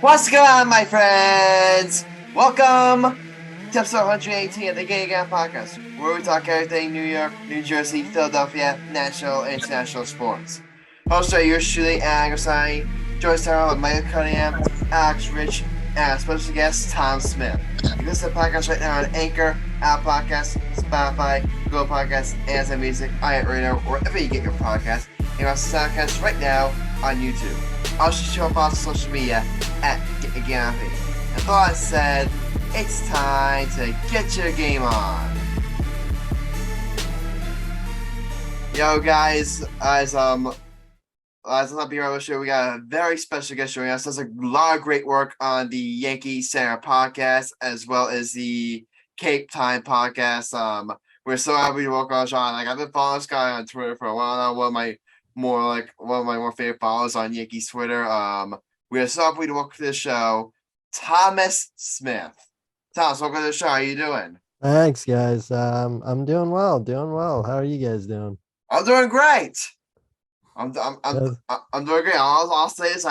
What's going on, my friends? Welcome to episode 118 of the Gay Gang Podcast, where we talk everything New York, New Jersey, Philadelphia, national, and international sports. Host are yours truly, Grassani, Joyce Terrell, and Michael Cunningham, Alex Rich, and our special guest, Tom Smith. You can listen to the podcast right now on Anchor, Apple Podcasts, Spotify, Google Podcasts, Amazon Music, iHeartRadio, wherever you get your podcasts. And also Soundcast right now on YouTube. Also show up on social media at Gampy. And that said, it's time to get your game on. Yo guys, as I'm not being on the show, we got a very special guest joining us. Does a lot of great work on the Yankee Center podcast as well as the Cape Time podcast. We're so happy to welcome on Sean. I've been following this guy on Twitter for a while now. One of my more favorite followers on Yankees Twitter. We are so happy to welcome to the show Thomas Smith. Thomas, welcome to the show. How are you doing? Thanks, guys. I'm doing well. How are you guys doing? I'm doing great. I'm doing great. I'll say this.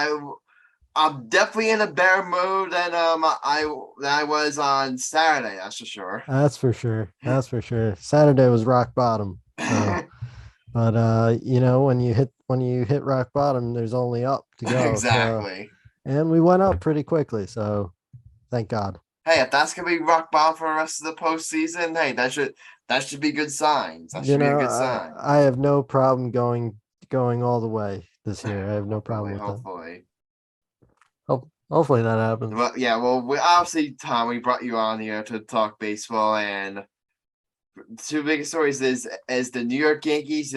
I'm definitely in a better mood than I was on Saturday. That's for sure. That's for sure. Saturday was rock bottom. So, but when you hit rock bottom, there's only up to go. Exactly. And we went up pretty quickly. So, thank God. Hey, if that's gonna be rock bottom for the rest of the postseason, hey, that should be good signs. That should be a good sign. I have no problem going all the way this year. I have no problem with hopefully. that. Hopefully that happens. Well, yeah. Well, we obviously, Tom, we brought you on here to talk baseball, and two biggest stories is the New York Yankees.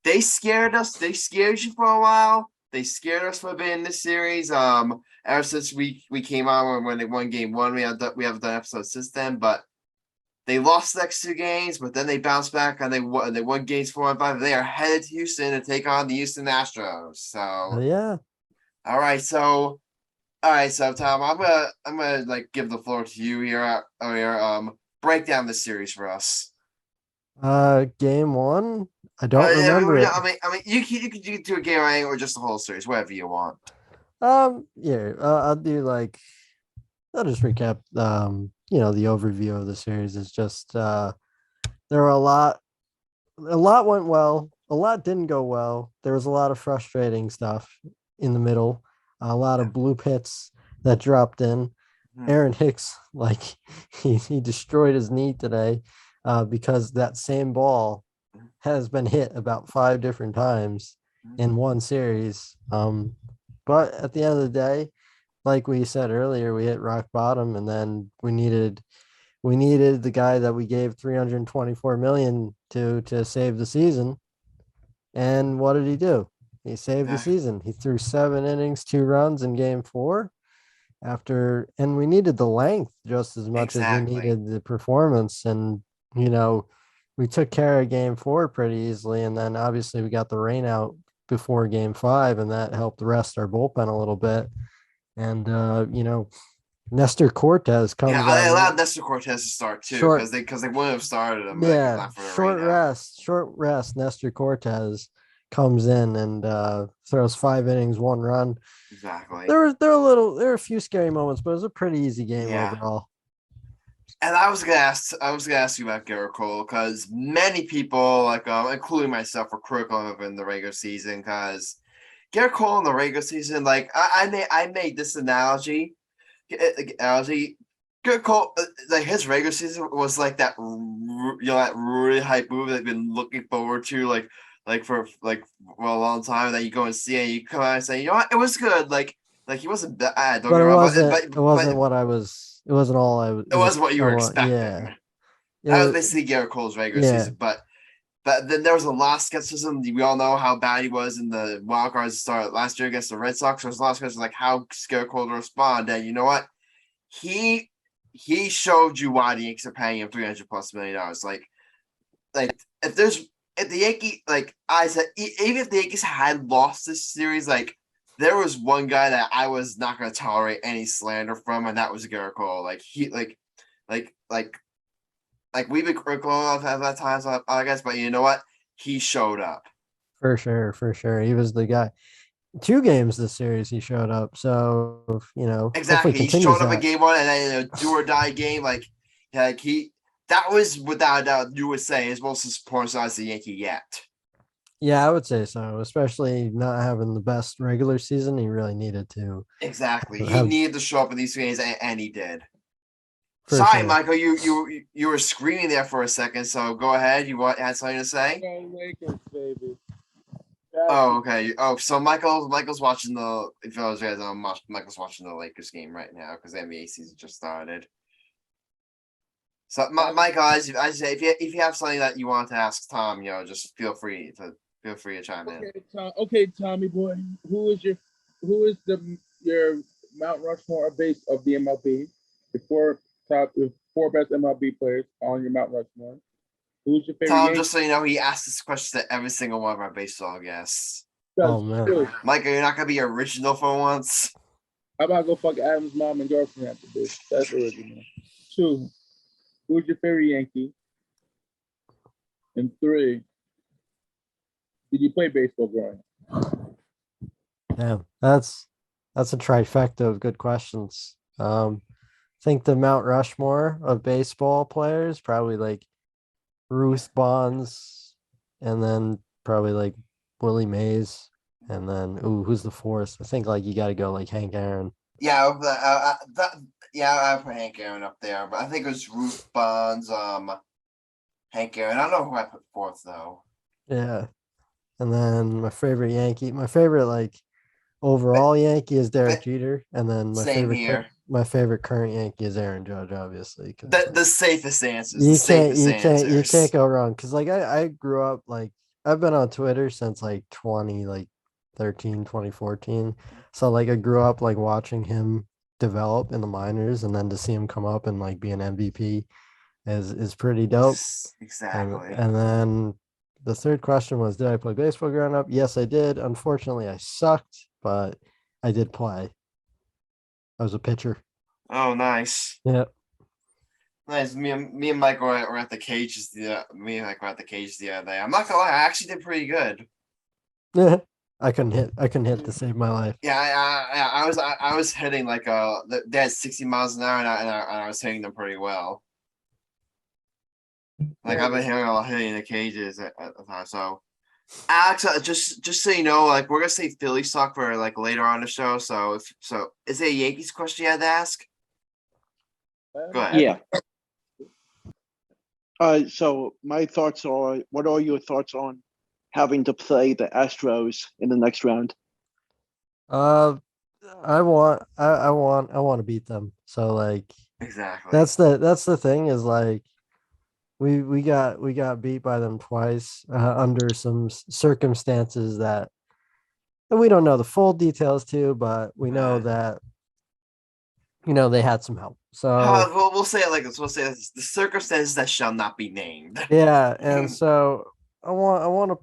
They scared us. They scared you for a while. They scared us for a bit in this series. Ever since we came on when they won Game 1, we haven't done episodes since then. But they lost the next 2 games, but then they bounced back and they won games 4 and 5. They are headed to Houston to take on the Houston Astros. So yeah. All right, so Tom, I'm gonna like give the floor to you here. Break down the series for us. Game 1. I don't remember it. I mean, you can do a game or just the whole series, whatever you want. Yeah. I'll just recap. The overview of the series is just there were a lot went well, a lot didn't go well. There was a lot of frustrating stuff in the middle, a lot of blue pits that dropped in. Aaron Hicks, he destroyed his knee today because that same ball has been hit about 5 different times in one series. But at the end of the day, like we said earlier, we hit rock bottom, and then we needed the guy that we gave $324 million to save the season. And what did he do? He saved the season. He threw 7 innings, 2 runs in Game 4. And we needed the length just as much as we needed the performance. And we took care of Game 4 pretty easily, and then obviously we got the rain out before Game 5, and that helped rest our bullpen a little bit. And Nestor Cortes comes. Yeah, I allowed Nestor Cortes to start too because they wouldn't have started him. Yeah, short rest. Nestor Cortes comes in and throws 5 innings, 1 run. Exactly. There were a few scary moments, but it was a pretty easy game overall. And I was gonna ask you about Gerrit Cole because many people, including myself, were critical of him in the regular season because Gerrit Cole in the regular season, I made this analogy. Gerrit Cole, his regular season was like that, that really hype movie that I've been looking forward to, for a long time. That you go and see it, and you come out and say, it was good. He wasn't bad. But it wasn't what I was. It wasn't all I was. It wasn't what you were expecting. Yeah. That was basically Gerrit Cole's regular season, but then there was a lot of skepticism. We all know how bad he was in the wild cards start last year against the Red Sox. There was a lot of skepticism, how Gerrit Cole to respond. And you know what? He showed you why the Yankees are paying him $300+ million. If the Yankees, I said, even if the Yankees had lost this series, there was one guy that I was not going to tolerate any slander from, and that was Gerrit Cole. We've been critical of that times, I guess, but you know what? He showed up. For sure. He was the guy. 2 games this series he showed up. So, hopefully Exactly. He continues showed up in that. game one and then in a do or die game. Like he that was without a doubt, you would say, his most important size the Yankee yet. Yeah, I would say so, especially not having the best regular season. He really needed to Exactly. He have needed to show up in these games, and he did. for Sorry, sure. Michael, you were screaming there for a second, so go ahead. You had something to say? Go Lakers, baby. Oh, okay. Oh, so Michael's watching the if you guys Michael's watching the Lakers game right now because the NBA season just started. So, Michael, as I say, if you have something that you want to ask Tom, just feel free to chime in. Okay, Tommy boy. Who is your Mount Rushmore base of the MLB? The four best MLB players on your Mount Rushmore. Who's your favorite Tom, Yankee? just so you know, he asked this question to every single one of our baseball guests. Oh man, Michael, you're not gonna be original for once. How about go fuck Adam's mom and girlfriend after this? That's original. 2. Who's your favorite Yankee? And 3. Did you play baseball growing up? yeah, that's a trifecta of good questions. I think the Mount Rushmore of baseball players probably like Ruth Bonds, and then probably like Willie Mays, and then who's the fourth? I think like you got to go like Hank Aaron. Yeah, I put Hank Aaron up there, but I think it was Ruth Bonds, Hank Aaron. I don't know who I put fourth though. Yeah, and then my favorite like overall Yankee is Derek Jeter, and then Same here. my favorite current Yankee is Aaron Judge, obviously. The safest answers. You can't go wrong because like I grew up like I've been on Twitter since like 2014. So like I grew up like watching him develop in the minors, and then to see him come up and like be an MVP is pretty dope. Exactly. And then the third question was, did I play baseball growing up? Yes, I did. Unfortunately, I sucked, but I did play. I was a pitcher. Oh, nice. Yeah. Nice. Me and Mike were at the cages the other day. I'm not gonna lie, I actually did pretty good. I couldn't hit to save my life. Yeah, I was hitting like they had 60 miles an hour and I was hitting them pretty well. Like I've been hitting the cages at the time. So Alex, just so you know, like we're gonna say Philly suck for like later on the show. So is it a Yankees question you had to ask? Go ahead. Yeah. So my thoughts are, what are your thoughts on having to play the Astros in the next round? I want to beat them. So like Exactly. that's the thing is like we got beat by them twice under some circumstances that we don't know the full details to, but we know that they had some help. So we'll say it like this. We'll say this, the circumstances that shall not be named. yeah, and so I want to,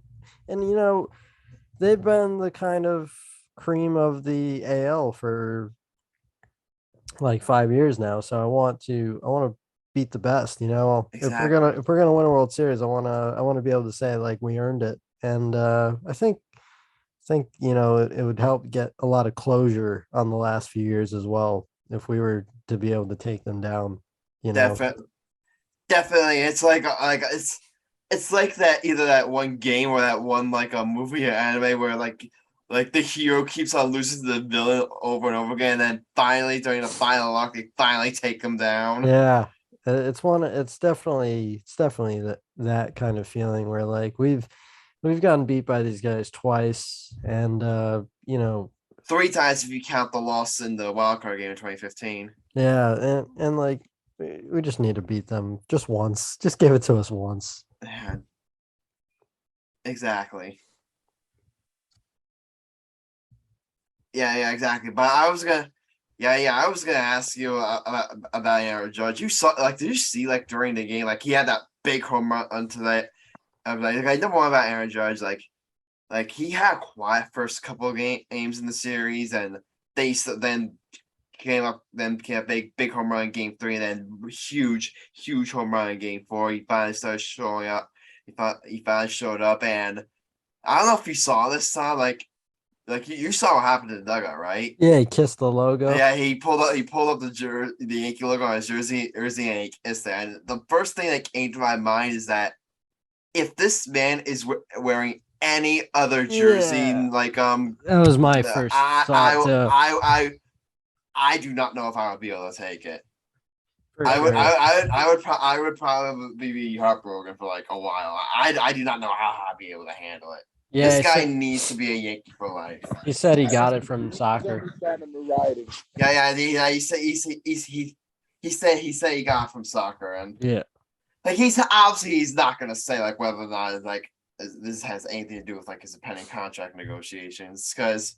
and they've been the kind of cream of the AL for like 5 years now. So I want to beat the best. Exactly. If we're gonna win a World Series, I want to be able to say like we earned it. And I think it would help get a lot of closure on the last few years as well if we were to be able to take them down. Definitely. It's like it's like that either that one game or that one like a movie or anime where like the hero keeps on losing to the villain over and over again, and then finally during the final arc they finally take him down. Yeah, it's definitely that kind of feeling where like we've gotten beat by these guys twice, and 3 times if you count the loss in the wild card game in 2015. Yeah, and like we just need to beat them just once. Just give it to us once. Yeah. Exactly. Yeah, exactly. But I was gonna ask you about Aaron Judge. Did you see like during the game, like he had that big home run onto that. I number one about Aaron Judge, like he had a quiet first couple of games in the series, and they then came up big home run in game 3, and then huge home run in game 4. He finally started showing up. He finally showed up, and I don't know if you saw this, Tom. Like like you saw what happened to the dugout, right? Yeah, he kissed the logo. Yeah, he pulled up the Yankee logo on his jersey, and he kissed it. And the first thing that came to my mind is that if this man is wearing any other jersey, Yeah. like That was my first thought too. I do not know if I would be able to take it. For I would, sure. I would probably be heartbroken for like a while. I do not know how I'd be able to handle it. Yeah, This guy needs to be a Yankee for life. he said he got it from soccer. Yeah. He said he got it from soccer, and Yeah. like he's not gonna say like whether or not it's like this has anything to do with like his pending contract negotiations, because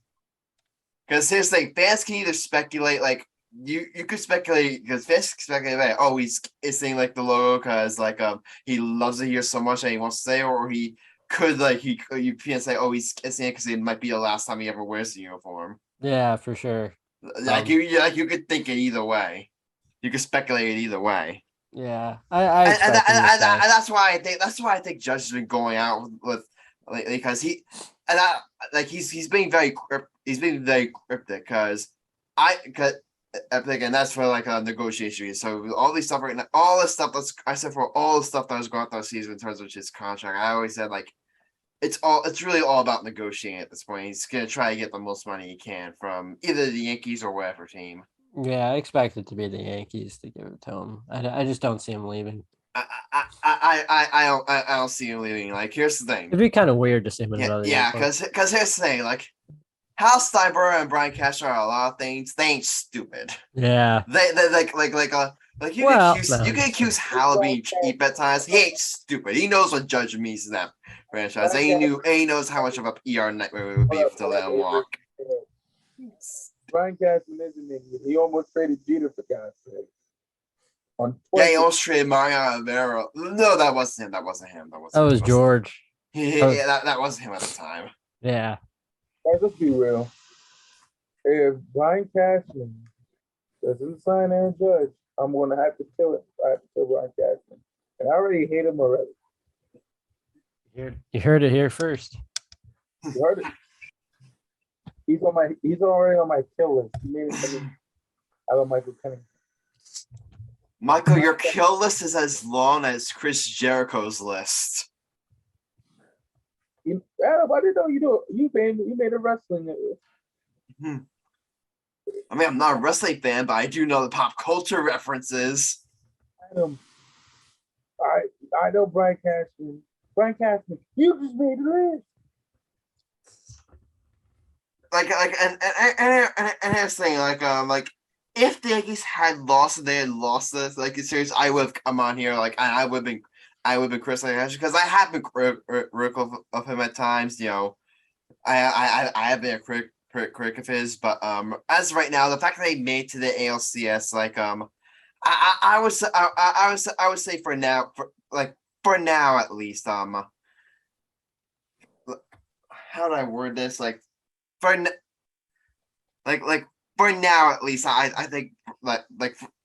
here's the thing, fans can either speculate like you could speculate, because fans can speculate like, oh, he's saying like the logo because like he loves it here so much and he wants to stay, or he could like you can say, oh, he's kissing it because it might be the last time he ever wears the uniform. Yeah, for sure. Like you could think it either way. You could speculate it either way. Yeah, I expect him to stay. And that's why I think Judge has been going out with because he's being very cryptic because and that's for like a negotiation. So all these stuff right now, all this stuff I said for all the stuff that was going on this season in terms of his contract, I always said like it's really all about negotiating at this point. He's gonna try to get the most money he can from either the Yankees or whatever team. Yeah, I expect it to be the Yankees to give it to him. I just don't see him leaving. I don't see him leaving. Like, here's the thing. It'd be kind of weird to see him in another. Yeah, because here's the thing. Like, Hal Steinbrenner and Brian Cashner are a lot of things. They ain't stupid. Yeah. They you can accuse Hal of being cheap at times. He ain't stupid. He knows what Judge means to that franchise. And he knows how much of a PR nightmare it would be to let him walk. Brian Cashman is an idiot. He almost traded Jeter for God's sake. Yeah, he almost traded Mariano Rivera. No, that wasn't him. That was George. Yeah, that wasn't him at the time. Yeah. Let's be real. If Brian Cashman doesn't sign Aaron Judge, I'm going to have to kill it. I have to kill Brian Cashman. And I already hate him already. You heard it here first. You heard it. He's already on my kill list. He made it out of Michael Cunningham. Michael, your kill list is as long as Chris Jericho's list. Adam, I didn't know you do it. You made a wrestling. I mean, I'm not a wrestling fan, but I do know the pop culture references. Adam, I know Brian Cashman. Brian Cashman, you just made the list. And here's the thing, like if the Yankees had lost, this like series, I would have come on here, like I would have been criticizing because I have been critical of him at times. You know, I have been a critic of his, but as of right now, the fact that they made to the ALCS, like I would say for now at least, how do I word this? For now at least, I think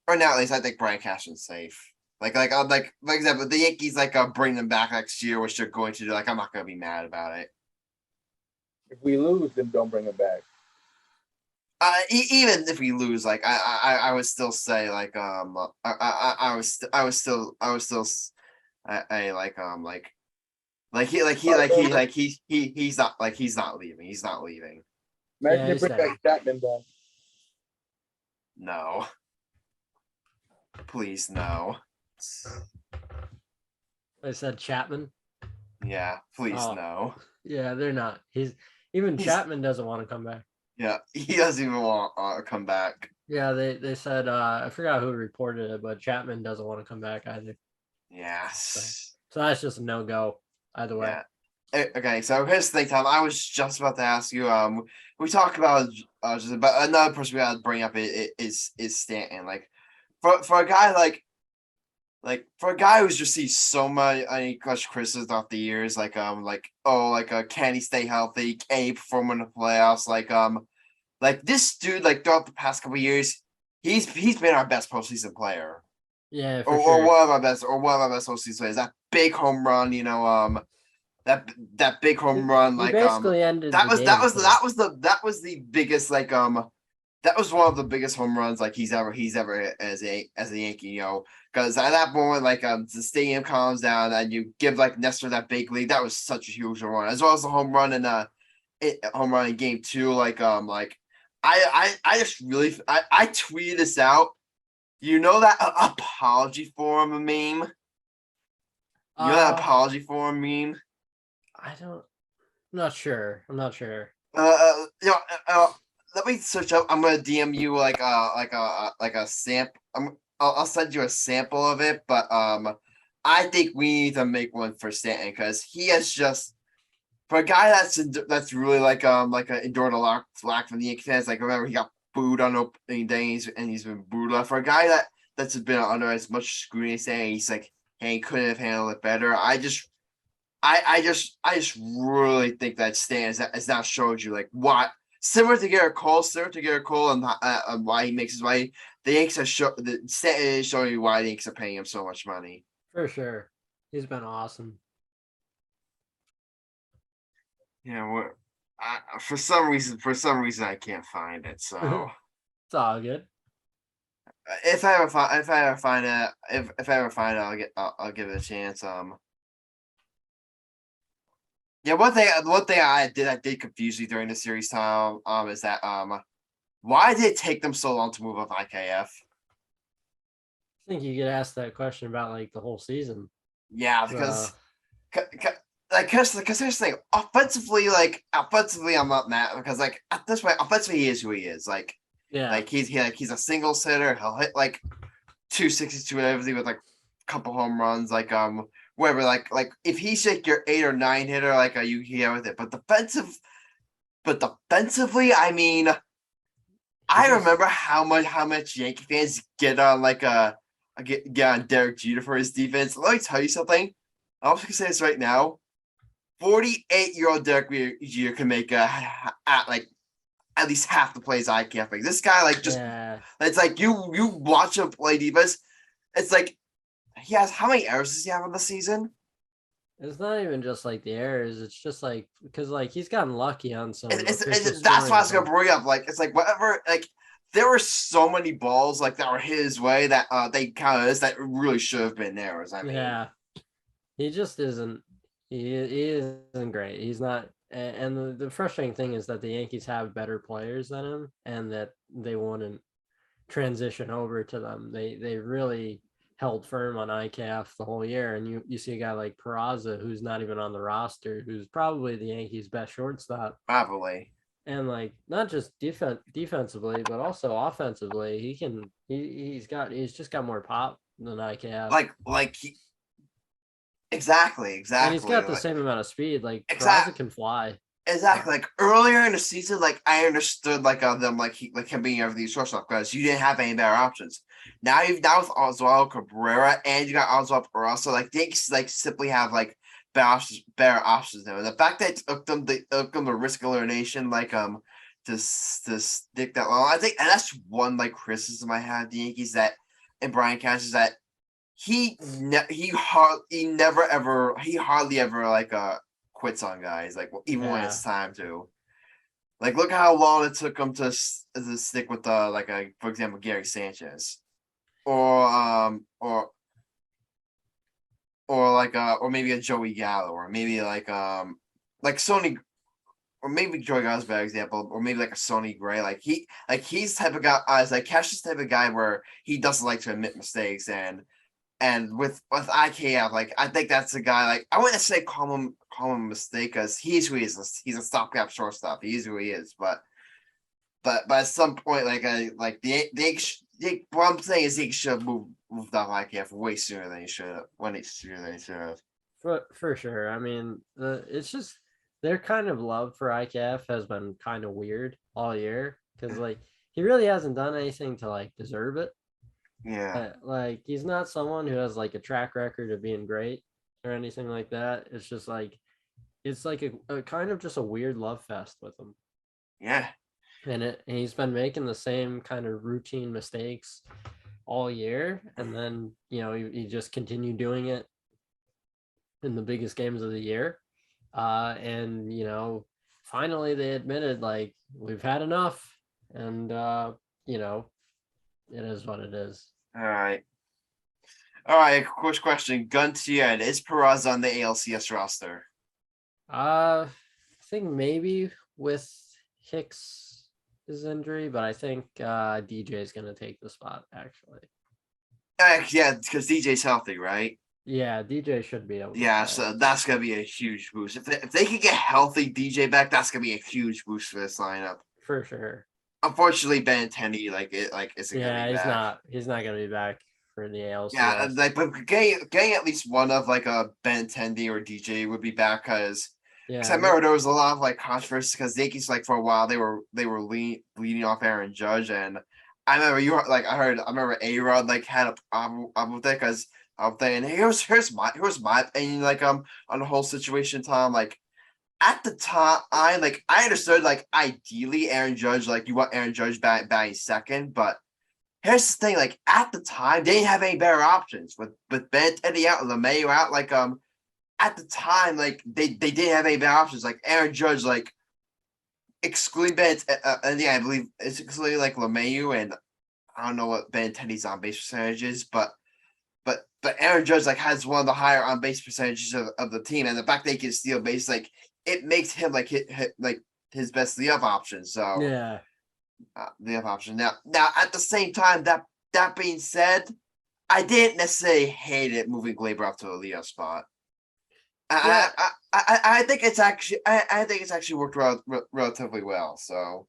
for now at least, I think Brian Cashman's safe. Like example, the Yankees bring them back next year, which they're going to do. Like, I'm not going to be mad about it. If we lose, then don't bring him back. Even if we lose, like I would still say like I was still he's not leaving. Imagine they bring back Chapman back. No. Please, no. I said Chapman. Yeah, please, no. Yeah, they're not. Chapman doesn't want to come back. Yeah, he doesn't even want to come back. Yeah, they said I forgot who reported it, but Chapman doesn't want to come back either. Yes. So that's just a no-go either way. Yeah. Okay, so here's the thing, Tom. I was just about to ask you. We talk about but another person we got to bring up is Stanton. Like, for a guy for a guy who's received so many criticism throughout the years, can he stay healthy? Can he perform in the playoffs? Like this dude, like throughout the past couple of years, he's been our best postseason player. Yeah, or sure. one of our best postseason players. That big home run, that big home run, He like basically ended that the was game. that was the biggest that was one of the biggest home runs like he's ever as a Yankee, because at that moment like the stadium calms down and you give like Nestor that big lead. That was such a huge home run, as well as the home run in game 2. I just really I tweeted this out. You know that apology forum meme? You know that apology forum meme? I'm not sure. Let me search up. I'm gonna DM you like a sample. I'll send you a sample of it. But I think we need to make one for Stanton, because he has just, for a guy that's really endured a lot flack from the Yankees fans. Like, remember, he got booed on opening day, and he's been booed up. For a guy that's been under as much scrutiny, saying he's like, hey, he couldn't have handled it better. I just really think that Stan has now showed you like what, similar to Garrett Cole, and why he makes his money. The Yankees the Stan is showing you why the Yankees are paying him so much money. For sure, he's been awesome. For some reason I can't find it. So it's all good. if I ever find it, I'll give it a chance. Yeah, one thing I did confuse me during the series time is that why did it take them so long to move up IKF? I think you could ask that question about like the whole season. Yeah, because here's the thing. Offensively, I'm not mad, because like at this point, offensively he is who he is. Like he's a single hitter. He'll hit like 262 and everything with like a couple home runs. Whatever, like if he's like your 8 or 9 hitter, like you hear with it. But defensively, I mean, I remember how much Yankee fans get on get on Derek Jeter for his defense. Let me tell you something. I'm just gonna say this right now. 48-year-old Derek Jeter can make at least half the plays I can't make. This guy it's like you watch him play defense. It's like, he has, how many errors does he have on the season? It's not even just like the errors. It's just like, because like he's gotten lucky on some. That's what I was gonna bring up. Like, it's like whatever. Like, there were so many balls that were his way that they counted as that really should have been errors. I mean, yeah, he just isn't. He isn't great. He's not. And the frustrating thing is that the Yankees have better players than him, and that they wouldn't transition over to them. They really held firm on IKF the whole year, and you see a guy like Peraza, who's not even on the roster, who's probably the Yankees' best shortstop. Probably. And like not just defensively, but also offensively, he's just got more pop than IKF. Exactly. And he's got the same amount of speed. Like exactly. Peraza can fly. Exactly. Like earlier in the season, like I understood them him being everything shortstop, because you didn't have any better options. Now with Oswaldo Cabrera and you got Oswaldo Peraza, like they simply have better options now. And the fact that it took them the risk elimination to stick that long, I think, and that's one criticism I have the Yankees and Brian Cash, is that he hardly ever quits on guys, even when it's time to. Look how long it took him to stick with for example, Gary Sanchez, or maybe a Joey Gallo, or maybe Sony, or maybe Joey Gallo's a better example, or maybe a Sonny Gray. He's the type of guy, Cash's type of guy where he doesn't like to admit mistakes, and with IKF, I think that's a guy, I wouldn't say call him a mistake, because he's who he is. He's a stopgap shortstop. He's who he is. But at some point, what I'm saying is he should have moved off IKF way sooner than he should have. For sure. I mean, it's just their kind of love for IKF has been kind of weird all year, because he really hasn't done anything to deserve it. Yeah. He's not someone who has a track record of being great or anything like that. It's just it's a kind of just a weird love fest with him. Yeah. And he's been making the same kind of routine mistakes all year, and then he just continued doing it in the biggest games of the year. And finally they admitted like we've had enough, and it is what it is. All right. All right. Quick question. Gun to your head. Is Peraza on the ALCS roster? I think maybe with Hicks' injury, but I think DJ is gonna take the spot actually. Yeah, because DJ's healthy, right? Yeah, DJ should be able to Yeah, play. so that's gonna be a huge boost. If they could get healthy DJ back, that's gonna be a huge boost for this lineup. For sure. Unfortunately, Benintendi isn't gonna be back. He's not gonna be back for the ALCS. Yeah, but getting at least one of like a Benintendi or DJ would be back because I remember there was a lot of like controversy because the Yankees like for a while they were leading off Aaron Judge, and I remember I remember A-Rod like had a problem with it because I'm thinking here's my opinion on the whole situation, Tom. Like at the time, I understood like ideally Aaron Judge, like you want Aaron Judge batting second, but here's the thing, like at the time they didn't have any better options with Benintendi out and LeMahieu out, like at the time, like they didn't have any better options. Like Aaron Judge, like excluding yeah, I believe it's excluding like LeMahieu, and I don't know what Benintendi's on base percentage is, but Aaron Judge like has one of the higher on base percentages of the team, and the fact they can steal base, like it makes him like hit like his best leadoff option. So yeah, leadoff option. Now at the same time, that being said, I didn't necessarily hate it moving Glaber up to a leadoff spot. Yeah. I think it's actually worked relatively well. So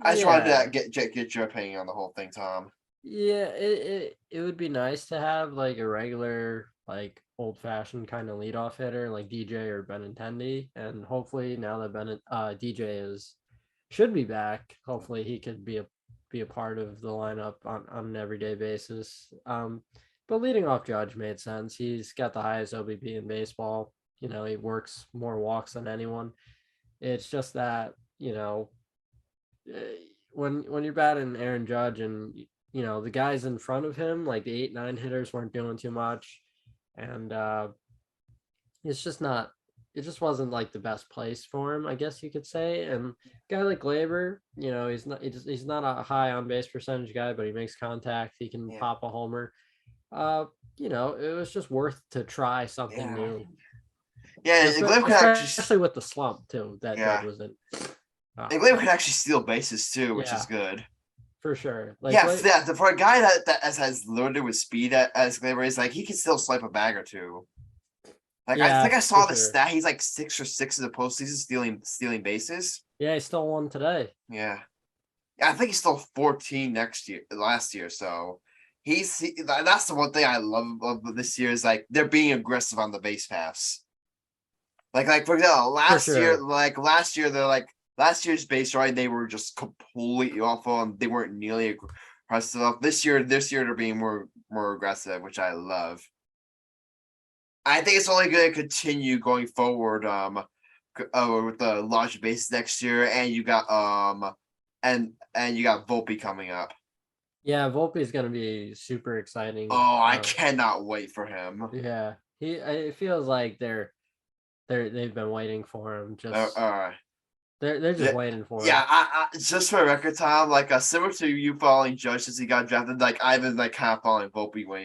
I just wanted to get your opinion on the whole thing, Tom. Yeah, it would be nice to have like a regular, like old fashioned kind of leadoff hitter like DJ or Benintendi, and hopefully now that DJ should be back, hopefully he could be a part of the lineup on an everyday basis. But leading off Judge made sense. He's got the highest OBP in baseball. He works more walks than anyone. It's just that when you're batting Aaron Judge and the guys in front of him, like the 8-9 hitters, weren't doing too much, and it's just not. It just wasn't like the best place for him, I guess you could say. And a guy like Glaber, he's not a high on base percentage guy, but he makes contact. He can pop a homer. It was just worth to try something new. Yeah, especially with the slump too that Judge was in. And Glaber could actually steal bases too, which is good. For sure. For a guy that has loaded with speed as Glaber is, like he can still swipe a bag or two. Like I think I saw the stat. He's like 6 for 6 in the postseason stealing bases. Yeah, he stole one today. Yeah, I think he stole 14 last year. So that's the one thing I love this year is like they're being aggressive on the base paths. Like for example, last year they're like. Last year's base running, they were just completely awful, and they weren't nearly aggressive. This year they're being more aggressive, which I love. I think it's only going to continue going forward. With the large base next year, and you got and you got Volpe coming up. Yeah, Volpe is going to be super exciting. Oh, I cannot wait for him. Yeah, it feels like they've been waiting for him. Just They're just waiting for it. Yeah, I just for record, Tom, like similar to you following Judge since he got drafted, like I've been like kind of following Volpe when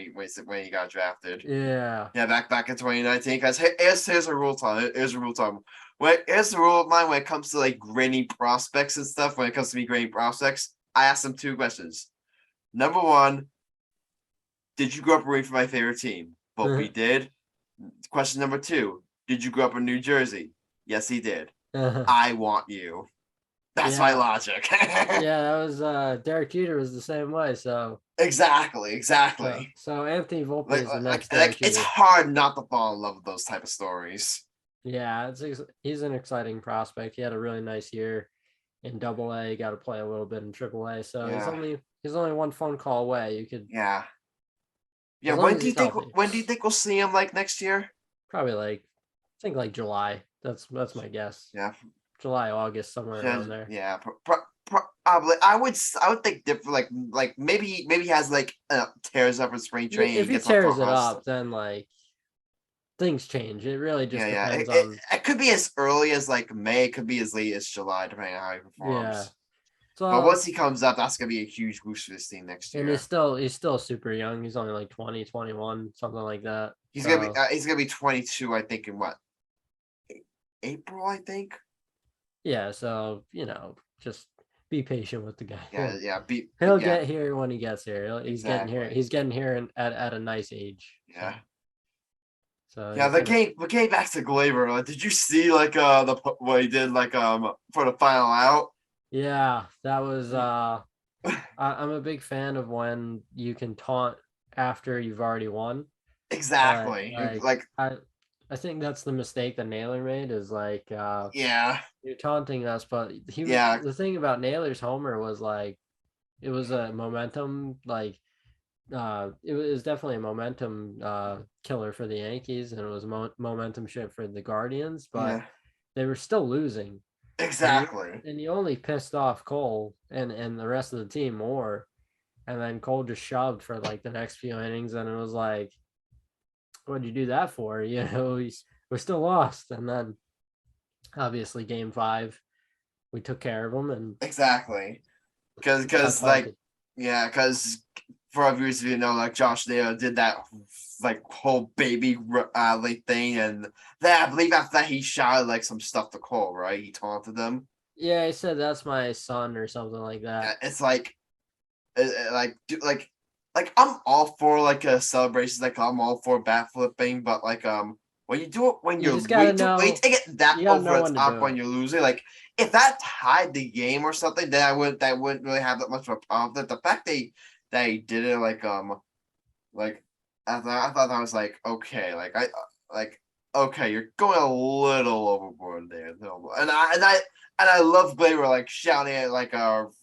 he got drafted. Yeah. Yeah, back in 2019. Because here's a rule, Tom. Here's a rule, Tom. Here's the rule of mine when it comes to like grading prospects and stuff. When it comes to me grading prospects, I ask them 2 questions. Number 1, did you grow up rooting for my favorite team? Volpe did. Question number 2, did you grow up in New Jersey? Yes, he did. I want you. That's my logic. Yeah, that was Derek Jeter was the same way. So exactly. So Anthony Volpe is the next. It's hard not to fall in love with those type of stories. Yeah, he's an exciting prospect. He had a really nice year in AA. Got to play a little bit in AAA. So he's only one phone call away. You could. Yeah. When do you think we'll see him like next year? Probably I think like July. That's my guess. Yeah, July, August, somewhere around there. Yeah, probably. I would think different. Like maybe he has like tears up in spring training. If he tears it up, then like things change. It really just Yeah. depends on. It could be as early as like May. It could be as late as July, depending on how he performs. Yeah. But So once he comes up, that's gonna be a huge boost for this team next and year. he's still super young. He's only like 20, 21, something like that. He's So, gonna be 22, I think, in what, April, I think. yeah, so just be patient with the guy. He'll get here when he gets here. He's getting here. He's getting here at a nice age. Yeah. So Yeah, the game back to Glaber. Did you see like what he did like for the final out? Yeah, that was I'm a big fan of when you can taunt after you've already won. Exactly. Like I think that's the mistake that Naylor made is like yeah, you're taunting us, but the thing about Naylor's homer was like it was a momentum like it was definitely a momentum killer for the Yankees and it was momentum shift for the Guardians, but they were still losing. Exactly. And you only pissed off Cole and the rest of the team more. And then Cole just shoved for like the next few innings and it was like, what'd you do that for? We're still lost. And then obviously game 5, we took care of them and exactly. Because like for our viewers, if you know, like Josh Naylor did that like whole baby late thing, and then I believe after that he shouted like some stuff to Cole, right? He taunted them. Yeah, he said that's my son or something like that. It's like I'm all for like a celebration, like I'm all for bat flipping, but like when you do it when you're way to get that over the top when you're losing, like if that tied the game or something, then I wouldn't really have that much of a problem. The fact that he did it like I thought that was like okay, okay, you're going a little overboard there, and I love Glaber like shouting it like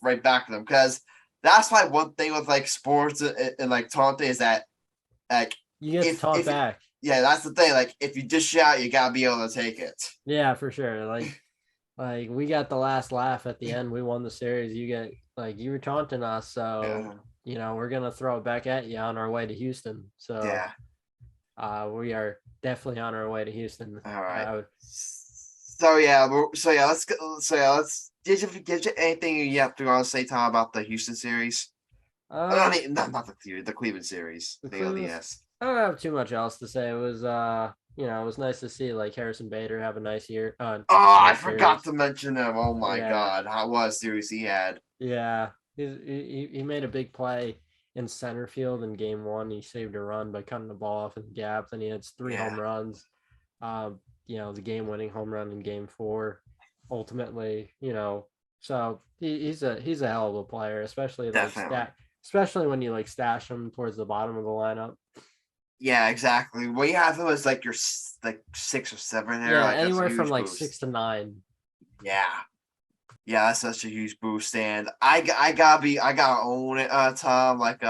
right back to them, because that's why one thing with like sports and like taunting is that like you get to taunt back. Yeah, that's the thing. Like if you just shout, you gotta be able to take it. Yeah, for sure. Like we got the last laugh at the end. We won the series. You get like you were taunting us, so we're gonna throw it back at you on our way to Houston. So we are definitely on our way to Houston. All right. Let's. Did you anything you have to say, Tom, about the Houston series? Not the Cleveland series. The ALDS. I don't have too much else to say. It was it was nice to see like Harrison Bader have a nice year. I forgot to mention him. Oh my God, what a series he had. Yeah, he made a big play in center field in game 1. He saved a run by cutting the ball off in the gap. Then he had 3 home runs. The game-winning home run in game 4. Ultimately, so he's a hell of a player, especially especially when you like stash him towards the bottom of the lineup. Yeah, exactly. What you have him is like your like 6 or 7 there. Yeah, anywhere from like 6 to 9. Yeah, that's such a huge boost, and I gotta own it, Tom. Like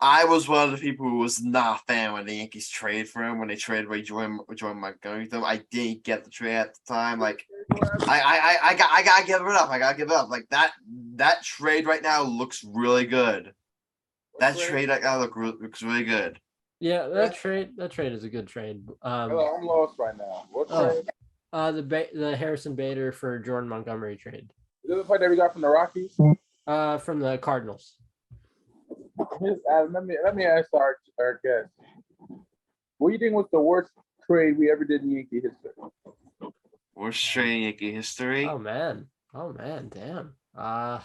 I was one of the people who was not a fan when the Yankees traded for him. When they traded away Jordan Montgomery to them, I didn't get the trade at the time. Like I gotta give it up. Like that trade right now looks really good. That trade right now looks really good. Yeah, that trade is a good trade. I'm lost right now. What trade? The Harrison Bader for Jordan Montgomery trade. Is this the play that we got from the Rockies? From the Cardinals. Let me ask our guest. What do you think was the worst trade we ever did in Yankee history? Worst trade in Yankee history? Oh man, damn. I'll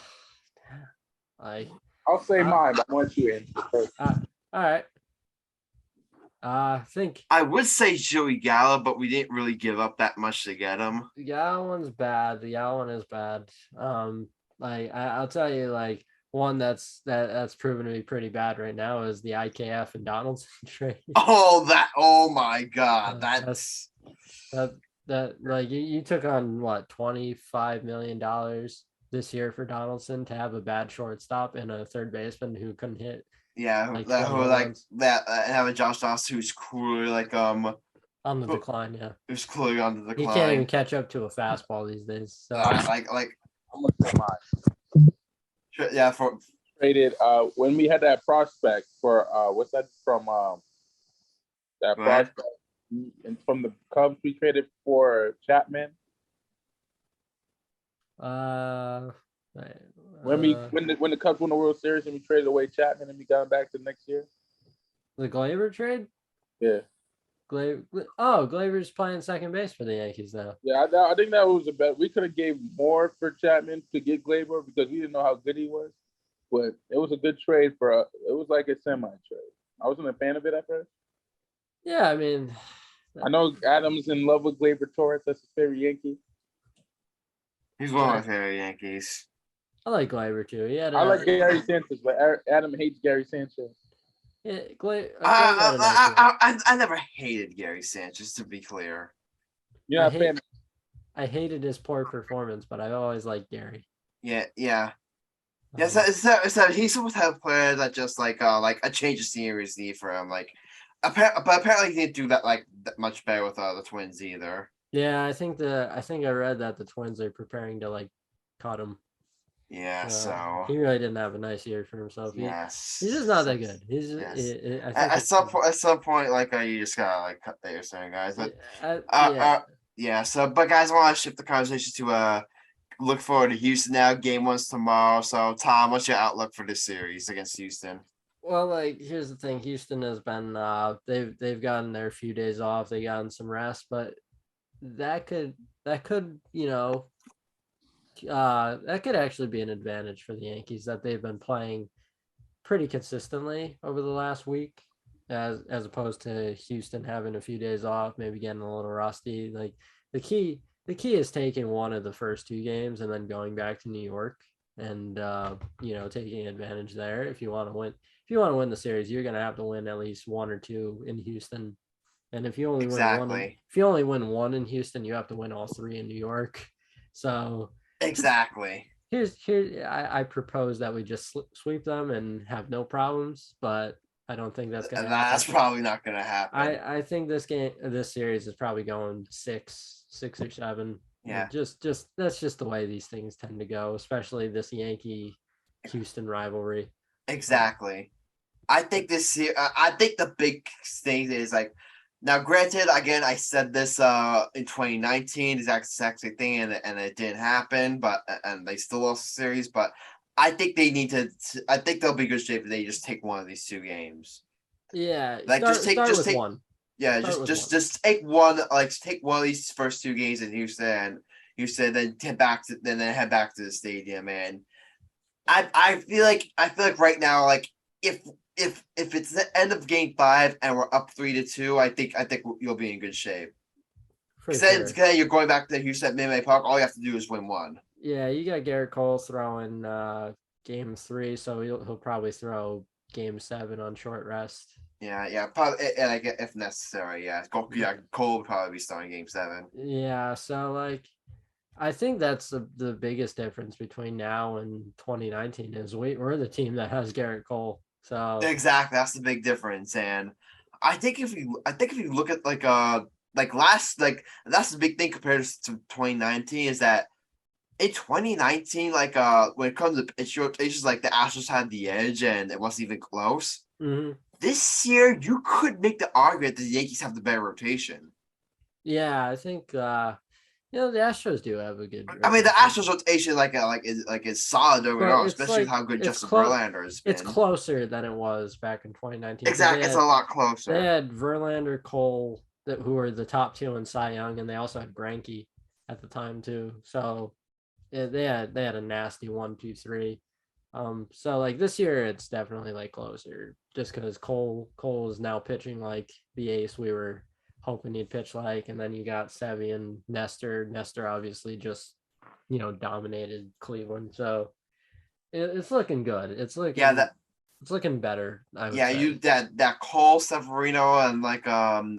say mine, but I want you in first. All right. I think I would say Joey Gallo, but we didn't really give up that much to get him. The Gallo one's bad. The Gallo one is bad. I'll tell you, like one that's proven to be pretty bad right now is the IKF and Donaldson trade. Oh my God, that like you took on what $25 million this year for Donaldson to have a bad shortstop and a third baseman who couldn't hit. Yeah, having Josh Doss, who's clearly like on the decline. Yeah, who's clearly on the decline. He can't even catch up to a fastball these days. So I'm gonna say mine. Yeah, traded when we had that prospect for what's that from that prospect And from the Cubs, we traded for Chapman. When the Cubs won the World Series and we traded away Chapman and we got him back to next year. The Gleyber trade? Yeah. Gleyber's playing second base for the Yankees now. Yeah, I think that was a bet. We could have gave more for Chapman to get Gleyber because we didn't know how good he was. But it was a good trade for us. It was like a semi trade. I wasn't a fan of it at first. Yeah, I mean, I know Adam's in love with Gleyber Torres. That's his favorite Yankee. He's one of my favorite Yankees. I like Gleyber too. I like Gary Sanchez, but Adam hates Gary Sanchez. Yeah, I never hated Gary Sanchez, to be clear. Yeah, I hated his poor performance, but I always liked Gary. Yeah. So he's the type of player that just like a change of scenery is needed for him. Like, apparently he didn't do that that much better with the Twins either. Yeah, I think I read that the Twins are preparing to like cut him. Yeah, so he really didn't have a nice year for himself. Yes, he's just not that good. At some point, like you just gotta like cut there, certain guys. But yeah. So, but guys, I want to shift the conversation to look forward to Houston now. Game 1's tomorrow. So, Tom, what's your outlook for this series against Houston? Well, like here's the thing: Houston has been they've gotten their few days off. They gotten some rest, but that could that could actually be an advantage for the Yankees that they've been playing pretty consistently over the last week, as opposed to Houston having a few days off, maybe getting a little rusty. Like the key is taking one of the first two games and then going back to New York and taking advantage there. If you want to win the series, you're gonna have to win at least one or two in Houston. And if you only win one in Houston, you have to win all three in New York. So exactly. I propose that we just sweep them and have no problems, but I don't think that's gonna happen. That's probably not gonna happen. I think this series is probably going 6 or 7. Yeah. Just that's just the way these things tend to go, especially this Yankee Houston rivalry. Exactly. I think the big thing is like, now, granted, again, I said this in 2019, the exact same thing, and it didn't happen, and they still lost the series. But I think they need to. I think they'll be good shape if they just take one of these two games. Yeah, like start with one. Yeah, just take one. Like take one of these first two games in Houston, then head back to the stadium. And I feel like right now, like if it's the end of Game 5 and we're up 3-2, I think you'll be in good shape. Because you're going back to Houston at Minute Park. All you have to do is win one. Yeah, you got Garrett Cole throwing Game 3, so he'll probably throw Game 7 on short rest. Yeah, probably, like if necessary. Yeah, Cole would probably be starting Game 7. Yeah, so like, I think that's the biggest difference between now and 2019 is we're the team that has Garrett Cole. So exactly, that's the big difference. And I think if you look at that's the big thing compared to 2019 is that in 2019, when it comes to pitch rotations, like the Astros had the edge and it wasn't even close. Mm-hmm. This year, you could make the argument that the Yankees have the better rotation. Yeah, I think the Astros do have a good rotation. I mean, the Astros rotation is solid overall, especially how good Justin Verlander has been. It's closer than it was back in 2019. Exactly, it's a lot closer. They had Verlander, Cole, who were the top two in Cy Young, and they also had Greinke at the time too. So they had a nasty 1, 2, 3. So like this year, it's definitely like closer, just because Cole is now pitching like the ace we were hoping he'd pitch like, and then you got Sevy and Nestor. Nestor obviously just dominated Cleveland, so it's looking good. It's looking better. I would say. That Cole, Severino, and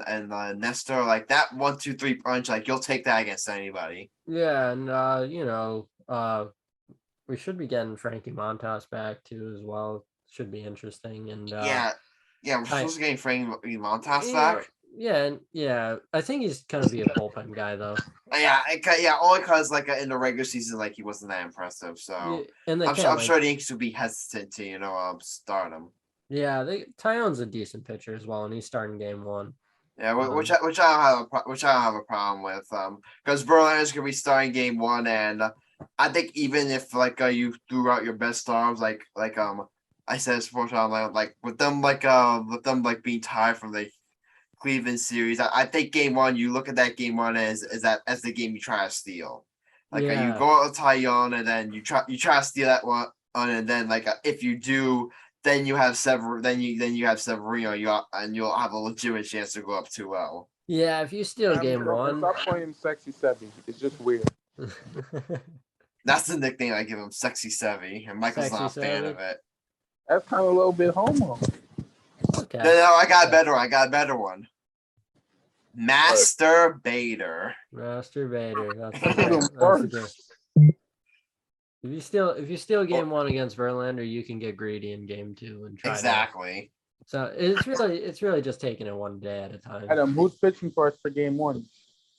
and Nestor, like that 1, 2, 3 punch, like you'll take that against anybody. Yeah, and we should be getting Frankie Montas back too as well. Should be interesting. And we're supposed to get Frankie Montas back. Yeah. I think he's gonna be a bullpen guy though. Only because in the regular season, he wasn't that impressive. So and I'm sure the Yankees would be hesitant to start him. Yeah, Tyone's a decent pitcher as well, and he's starting Game 1. Yeah, which I don't have a problem with. Because Verlander's gonna be starting game one, and I think even if you threw out your best stars, I said sports online, with them being tied from the Cleveland series, I think game one, you look at that game one as the game you try to steal. You go out with Taillon, and then you try to steal that one, and then if you do, then you have Severino, you'll have a legitimate chance to go up 2-0. Yeah, if you steal game one, Stop calling him Sexy Seven. It's just weird. That's the nickname I give him, Sexy Sevy, and Michael's Sexy not a fan Sevy? of it. That's kind of a little bit homo. okay. No, I got a better one. Masturbator. Masturbator. That's Even good. worse. If you steal game one against Verlander, you can get greedy in game two and try Exactly. So it's really just taking it one day at a time. Adam, who's pitching for us for game one?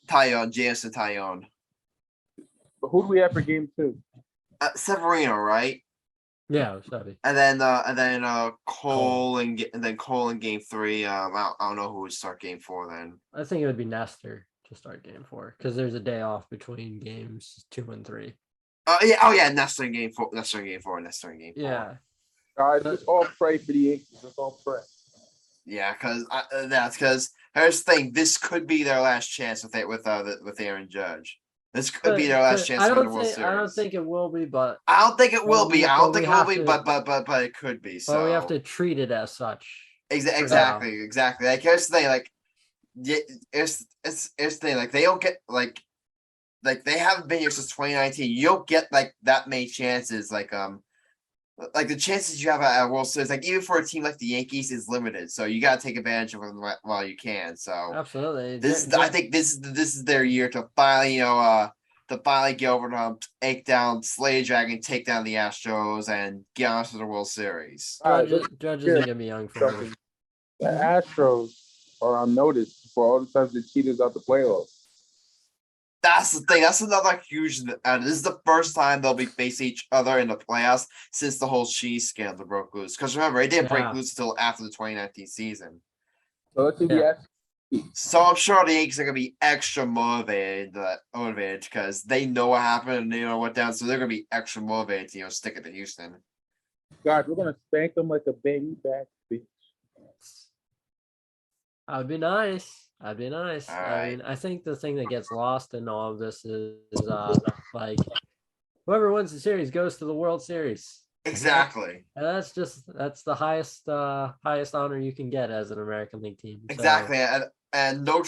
Taillon, Jameson Taillon. But who do we have for game two? Severino, right? Yeah, Sevy. And then Cole and then Cole in game three. I don't know who would start game four then. I think it would be Nestor to start game four because there's a day off between games 2 and 3. Nestor in game four. Yeah. Guys, let's all pray for the Yankees. Let's all pray. Yeah, because here's the thing. This could be their last chance with Aaron Judge. This could be their last chance to win the World Series. I don't think it will be, but I don't think it will be. But it could be. So but we have to treat it as such. Exactly. Here's the thing. It's the thing. They don't get they haven't been here since 2019. You don't get that many chances. The chances you have at World Series, even for a team like the Yankees, is limited. So you got to take advantage of them while you can. So absolutely, I think this is their year to finally get over the hump, take down Slade Dragon, take down the Astros, and get on to the World Series. Judge isn't gonna be young for me. The Astros are on notice for all the times they cheated out the playoffs. That's the thing. That's another huge. This is the first time they'll be facing each other in the playoffs since the whole cheese scandal broke loose. Because remember, it didn't break loose until after the 2019 season. So let's see the So I'm sure the Yankees are gonna be extra motivated because they know what happened and they know what down. So they're gonna be extra motivated to stick it to Houston. God, we're gonna spank them like a baby back bitch. That'd be nice. All right. I think the thing that gets lost in all of this is whoever wins the series goes to the World Series. Exactly. And that's the highest honor you can get as an American League team. So. Exactly. And no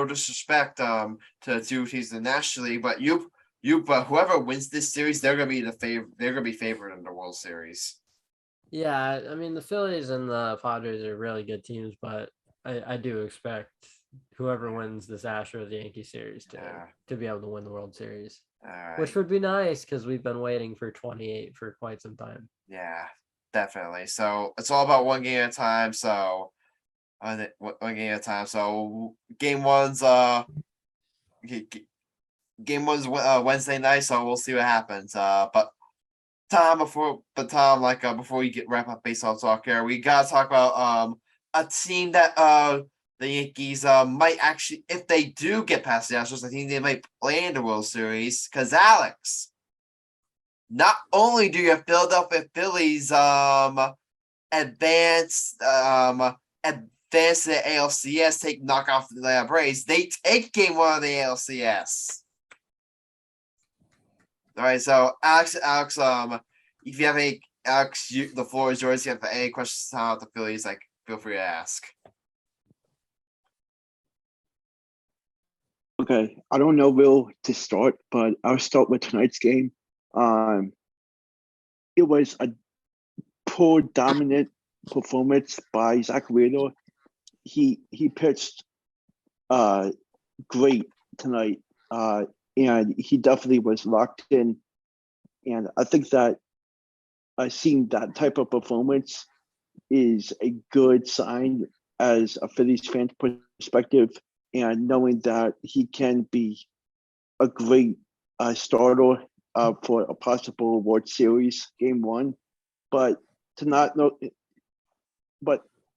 disrespect to two teams in the National League, but whoever wins this series, they're gonna be favored in the World Series. Yeah, I mean the Phillies and the Padres are really good teams, but I do expect whoever wins this Astros Yankee series to be able to win the World Series. Right. Which would be nice because we've been waiting for 28 for quite some time. Yeah, definitely. So it's all about one game at a time. So one game at a time. So game one's Wednesday night. So we'll see what happens. But before we wrap up baseball talk here, we gotta talk about a team that the Yankees might actually, if they do get past the Astros, I think they might play in the World Series. Because Alex, not only do your Philadelphia Phillies advance to the ALCS, knock off the Atlanta Braves, they take game one of the ALCS. All right, so Alex, if you have any, the floor is yours. If you have any questions about the Phillies, feel free to ask. Okay, I don't know where to start, but I'll start with tonight's game. It was a poor, dominant performance by Zach Wheeler. He pitched great tonight, and he definitely was locked in. And I think that seeing that type of performance is a good sign as a Phillies fan perspective, and knowing that he can be a great starter for a possible World Series game one, but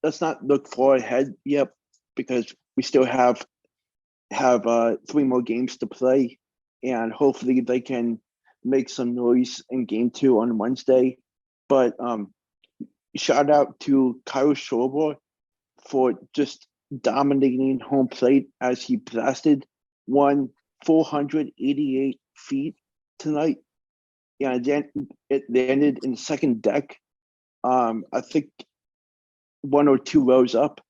let's not look far ahead yet, because we still have 3 more games to play, and hopefully they can make some noise in game 2 on Wednesday. But shout out to Kyle Schwarber for just dominating home plate as he blasted 488 feet tonight. Yeah, then it landed in the second deck. I think 1 or 2 rows up,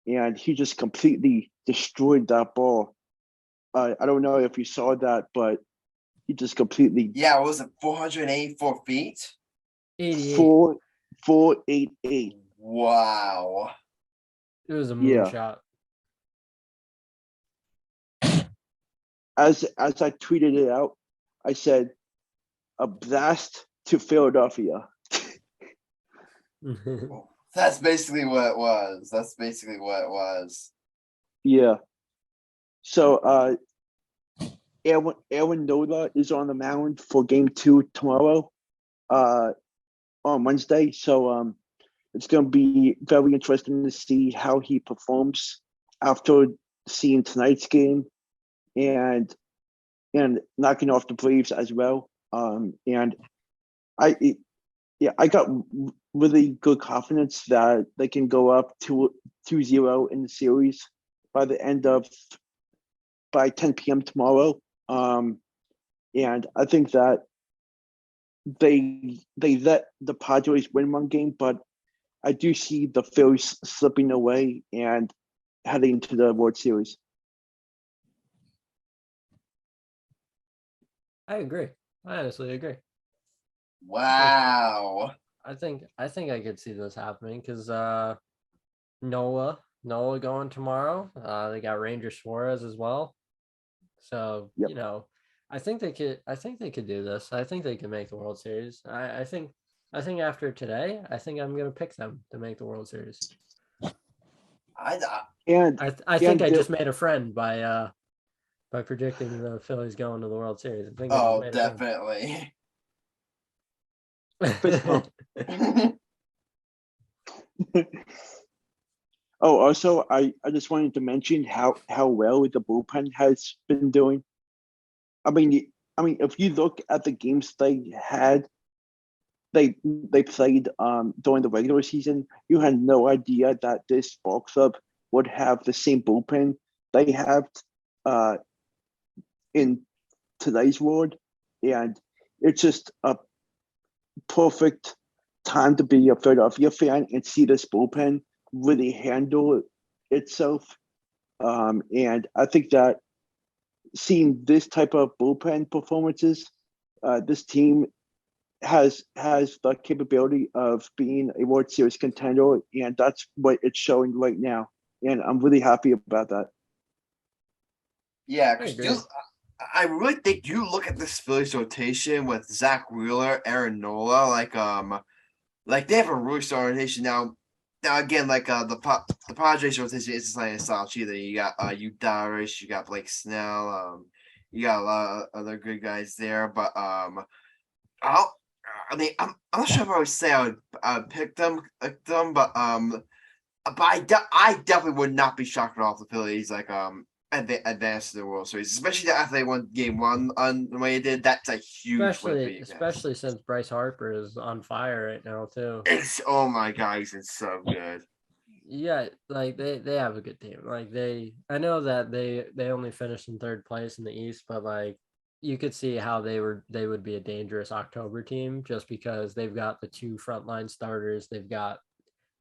and he just completely destroyed that ball. I don't know if you saw that, but he just completely Yeah, what was it 484 feet? 88. 488. Wow. It was a Yeah. moonshot. As I tweeted it out, I said, "A blast to Philadelphia." That's basically what it was. Yeah. So Aaron Nola is on the mound for game 2 tomorrow, on Wednesday. So it's going to be very interesting to see how he performs after seeing tonight's game and knocking off the Braves as well. And I got really good confidence that they can go up 2-0 in the series by 10 p.m. tomorrow. And I think that they let the Padres win one game, but I do see the Phillies slipping away and heading to the World Series. I agree. I honestly agree. Wow. I think I could see this happening because Nola going tomorrow. They got Ranger Suarez as well. So Yep. you know, I think they could do this. I think they can make the World Series. I think after today, I think I'm gonna pick them to make the World Series. I think I just made a friend by predicting the Phillies going to the World Series. I think I just made definitely. Fist pump. Oh, also, I just wanted to mention how well the bullpen has been doing. I mean, if you look at the games they played during the regular season, you had no idea that this ball club would have the same bullpen they have in today's world, and it's just a perfect time to be a Philadelphia fan and see this bullpen really handle itself. And I think that seeing this type of bullpen performances, this team has the capability of being a World Series contender, and that's what it's showing right now. And I'm really happy about that. Yeah, because I really think you look at this Phillies rotation with Zach Wheeler, Aaron Nola, like they have a really strong rotation now. Now again, like the Padres rotation isn't like a slouch either. You got Yu Darvish, you got Blake Snell, you got a lot of other good guys there. But I'm not sure if I would say I would pick them, but I definitely would not be shocked at all if the Phillies advance to the World Series, especially after they won Game 1 on the way they did. That's a huge win for you guys. Especially since Bryce Harper is on fire right now too. Oh my God, it's so good. Yeah, like they have a good team. Like I know that they only finished in 3rd place in the East, but like you could see how they would be a dangerous October team just because they've got the 2 frontline starters. They've got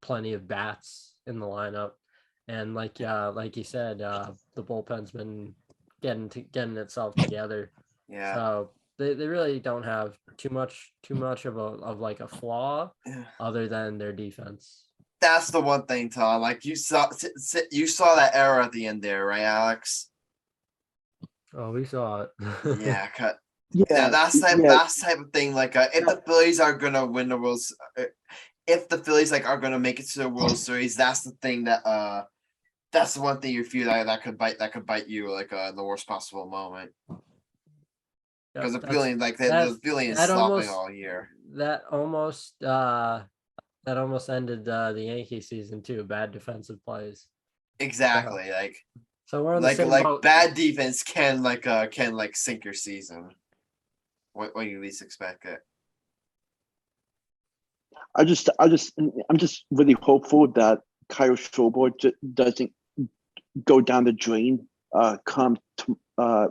plenty of bats in the lineup. And like you said, the bullpen's been getting itself together. Yeah. So they really don't have too much of a flaw other than their defense. That's the one thing, Tom. Like you saw that error at the end there, right, Alex? Oh, we saw it. Yeah, cut. Yeah, that's type of thing. Like if the Phillies are gonna win the World, if the Phillies are gonna make it to the World Series, that's the thing that that's the one thing you feel that could bite you like in the worst possible moment. Because the feeling is slopping all year. That almost ended the Yankee season too. Bad defensive plays. Exactly. So we're on the same Like boat. bad defense can sink your season when you least expect it. I'm just really hopeful that Kyle Schwarber doesn't go down the drain come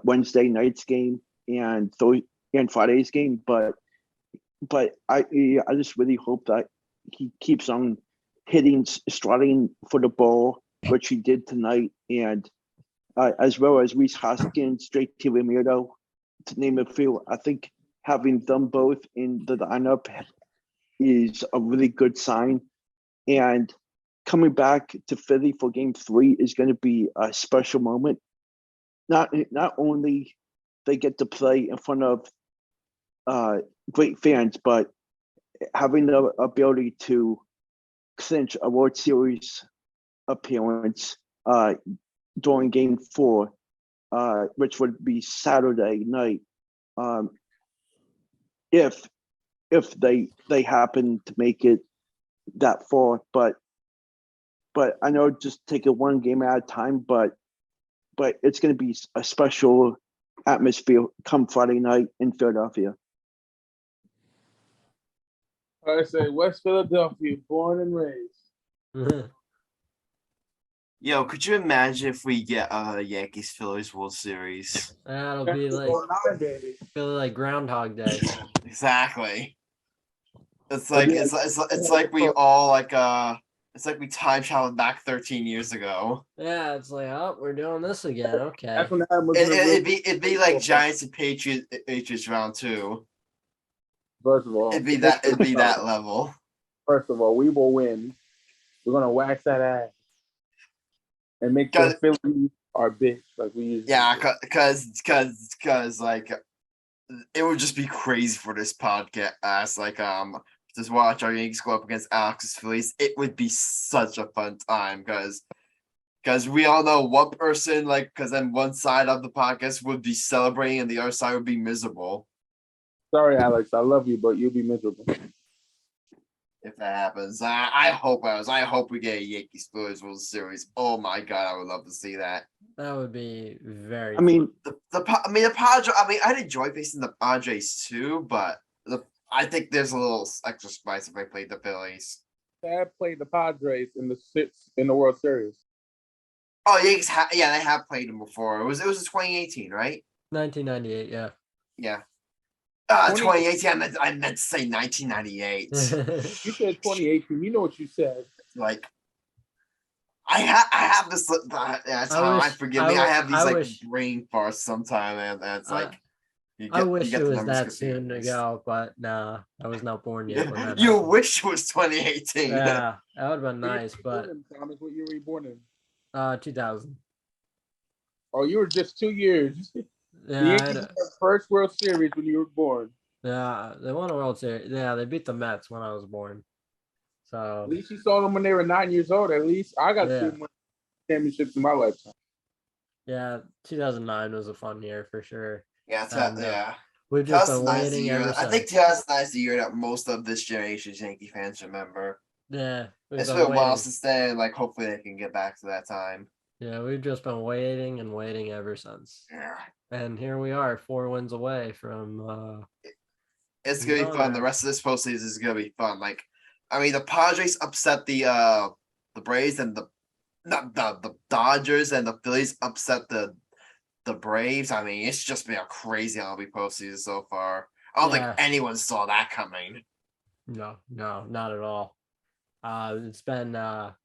Wednesday night's game and Friday's game. But I just really hope that he keeps on striding for the ball, which he did tonight, and as well as Reese Hoskins, straight to Ramiro, to name a few. I think having them both in the lineup is a really good sign. And coming back to Philly for Game 3 is going to be a special moment. Not only they get to play in front of great fans, but having the ability to clinch a World Series appearance during Game 4, which would be Saturday night, if they happen to make it that far. But I know just take it one game at a time. But it's going to be a special atmosphere come Friday night in Philadelphia. I say West Philadelphia, born and raised. Yo, could you imagine if we get Yankees Phillies World Series? That'll be like feel like Groundhog Day. Exactly. It's like we all it's like we time traveled back 13 years ago. Yeah, it's like, oh, we're doing this again. Okay. That's when that was It'd be like Giants and Patriots round 2. First of all, It'd be that level. First of all, we will win. We're gonna wax that ass and make sure Philly are bitch like we usually. Yeah, because like it would just be crazy for this podcast. Like just watch our Yankees go up against ALCS Phillies. It would be such a fun time because we all know one person because then one side of the podcast would be celebrating and the other side would be miserable. Sorry, Alex. I love you, but you'll be miserable. If that happens, I hope we get a Yankees Phillies World Series. Oh my god, I would love to see that. That would be very. I mean, the Padres. I mean, I'd enjoy facing the Padres too, but I think there's a little extra spice if I played the Phillies. They have played the Padres in the World Series. Oh, Yankees. They have played them before. It was in 2018, right? 1998. Yeah. Yeah. 2018. I meant to say 1998. You said 2018. You know what you said. Like, I have this. That's how I forgive me. I have these brain farts sometime, and it's like. I wish it was that soon ago, but nah, I was not born yet. When that happened. Wish it was 2018. Yeah, that would have been nice, but. Thomas, what year were you born in? 2000. Oh, you were just 2 years. Yeah, the first World Series when you were born. Yeah, they won a World Series. Yeah, they beat the Mets when I was born. So at least you saw them when they were 9 years old. At least I got to win championships in my lifetime. Yeah, 2009 was a fun year for sure. Yeah, yeah. We've just been waiting ever since. I think 2009 is the year that most of this generation's Yankee fans remember. Yeah, it's been a while since then. Like, hopefully, they can get back to that time. Yeah, we've just been waiting and waiting ever since. Yeah. And here we are, 4 wins away from. It's gonna be fun. The rest of this postseason is gonna be fun. Like, I mean, the Padres upset the Braves, and the Dodgers and the Phillies upset the Braves. I mean, it's just been a crazy MLB postseason so far. I don't think anyone saw that coming. No, not at all. It's been I'm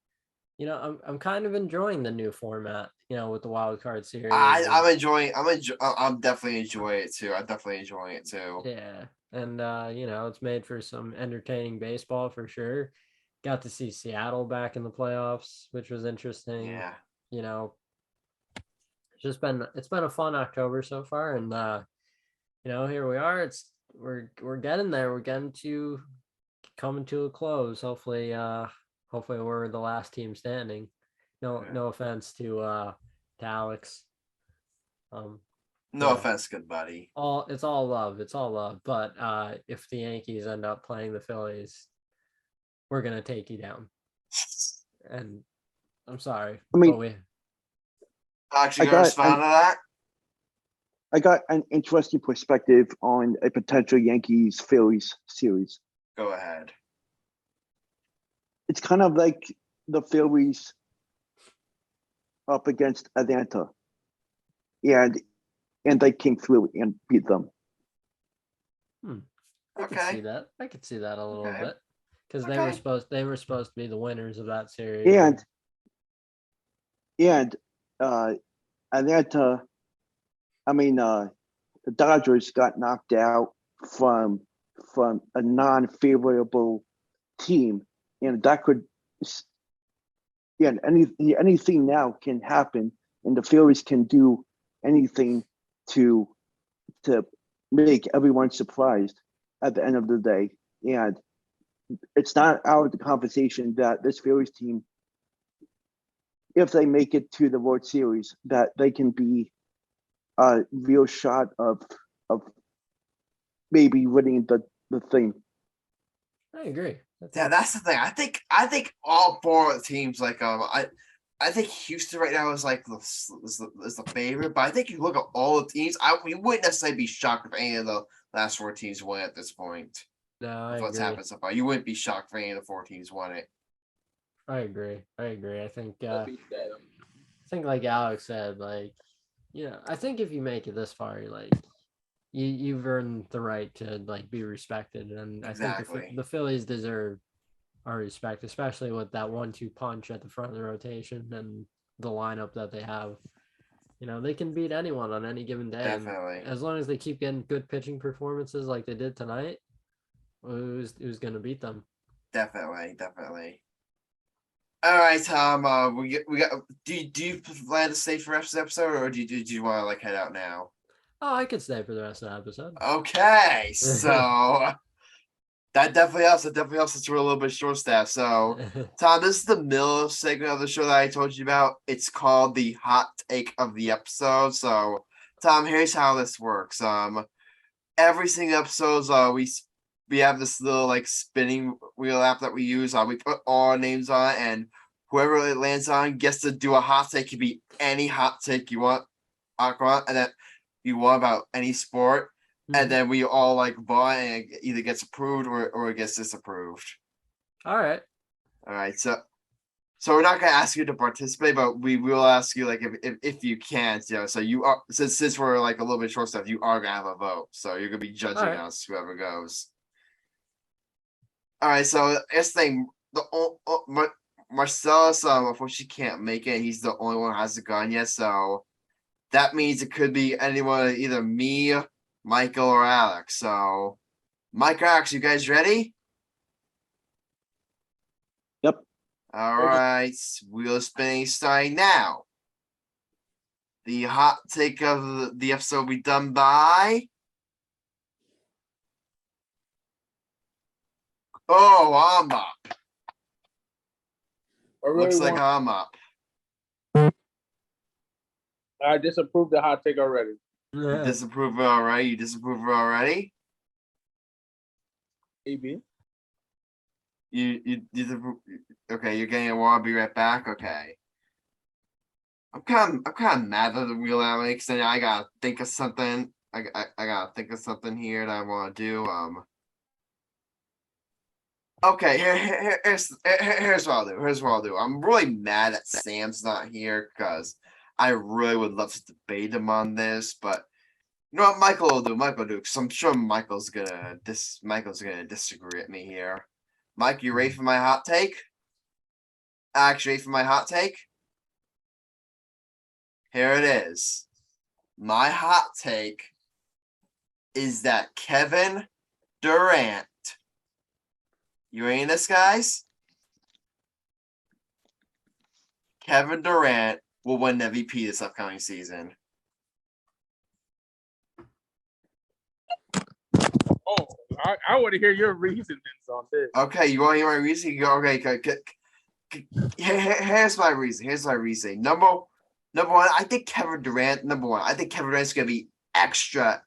kind of enjoying the new format, with the wild card series. I'm definitely enjoying it too. I'm definitely enjoying it too. Yeah. And it's made for some entertaining baseball for sure. Got to see Seattle back in the playoffs, which was interesting. Yeah. It's been a fun October so far, and here we are. We're getting there. We're getting to coming to a close. Hopefully we're the last team standing. No offense to Alex. No offense, good buddy. It's all love. But if the Yankees end up playing the Phillies, we're gonna take you down. And I'm sorry. I mean, but we Actually, I gonna got respond to that. I got an interesting perspective on a potential Yankees Phillies series. Go ahead. It's kind of like the Phillies up against Atlanta, and they came through and beat them. I could see that. I could see that a little Okay. bit because Okay. they were supposed to be the winners of that series. And Atlanta, I mean, the Dodgers got knocked out from a non-favorable team, and that could, anything now can happen, and the Phillies can do anything to make everyone surprised at the end of the day. And it's not out of the conversation that this Phillies team, if they make it to the World Series, that they can be a real shot of maybe winning the thing. I agree. Yeah, that's the thing. I think all four of the teams, like I think Houston right now is like is the favorite, but I think you look at all the teams, we wouldn't necessarily be shocked if any of the last four teams won at this point. No, I What's agree. happened so far, you wouldn't be shocked if any of the four teams won it. I agree. I think like Alex said, like, I think if you make it this far, like you've earned the right to like be respected, and Exactly. I think the Phillies deserve our respect, especially with that 1-2 punch at the front of the rotation and the lineup that they have. They can beat anyone on any given day. Definitely. And as long as they keep getting good pitching performances like they did tonight, who's going to beat them? Definitely. All right, Tom. We got. Do you plan to stay for the rest of the episode, or do you want to like head out now? Oh, I could stay for the rest of the episode. Okay, so that definitely helps. It definitely helps us. We're a little bit short staffed. So, Tom, this is the middle segment of the show that I told you about. It's called the hot take of the episode. So, Tom, here's how this works. Every single episode, we have this little like spinning wheel app that we use. We put all our names on it, and whoever it lands on gets to do a hot take. It could be any hot take you want, and then you want about any sport. And then we all like vote, and it either gets approved or it gets disapproved. All right. So we're not gonna ask you to participate, but we will ask you like if you can. So you are since we're like a little bit short stuff, you are gonna have a vote. So you're gonna be judging us, whoever goes. All right. So this thing, Marcellus, unfortunately she can't make it. He's the only one who hasn't gone yet. So that means it could be anyone, either me, Michael, or Alex. So, Mike or Alex, you guys ready? Yep. All right. Wheel spinning starting now. The hot take of the episode will be done by. Oh, I'm up. Looks like I'm up. I disapproved the hot take already. You disapprove it already? You disapprove it already? Maybe. You disapprove. Okay, you're getting a while. I'll be right back. Okay. I'm kind of mad at the wheel, Alex, and I gotta think of something. I gotta think of something here that I want to do. Okay, here's what I'll do. Here's what I'll do. I'm really mad that Sam's not here because I really would love to debate him on this, but you know what Michael will do? Because I'm sure Michael's gonna disagree with me here. Mike, you ready for my hot take? Actually, ready for my hot take? Here it is. My hot take is that Kevin Durant. You ready in this, guys? Kevin Durant will win MVP this upcoming season. Oh, I want to hear your reasonings on this. Okay, you want to hear my reason? You go, okay. Here's my reason. Here's my reason. Number one, I think Kevin Durant. Number one, I think Kevin Durant's gonna be extra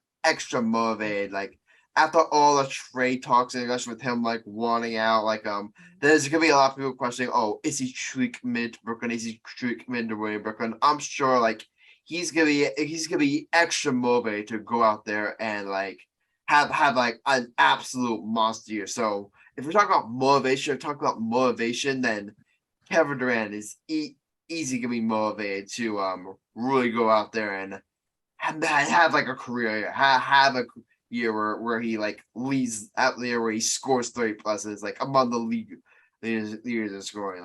motivated. Like after all the trade talks and especially with him like wanting out, there's gonna be a lot of people questioning, oh, is he truly committed to Brooklyn? Is he truly committed to winning Brooklyn? I'm sure he's gonna be extra motivated to go out there and have like an absolute monster year. So if we're talking about motivation, then Kevin Durant is easy gonna be motivated to really go out there and have like a career, have a year where he leads out there where he scores 30 pluses, among the leaders in scoring,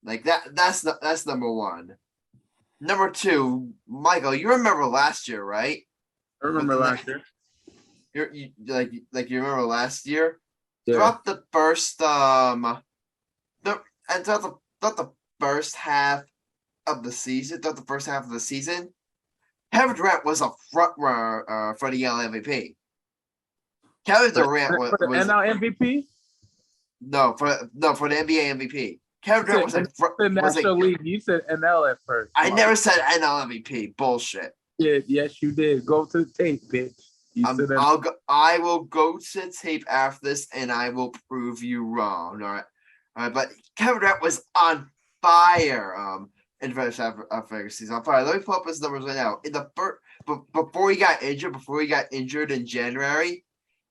that's number one. Number two, Michael, you remember last year, right? I remember last year. You remember last year? Yeah. Throughout the first throughout the first half of the season, Kevin Durant was a front runner for the NL MVP. Kevin Durant was the NL MVP. No, for the NBA MVP. Kevin Durant was the National League. You said NL at first. I never said NL MVP. Bullshit. Yeah, yes, you did. Go to the tape, bitch. I will go to the tape after this, and I will prove you wrong. All right. But Kevin Durant was on fire. In the first half of the season, on fire. Let me pull up his numbers right now. In the first, before he got injured in January,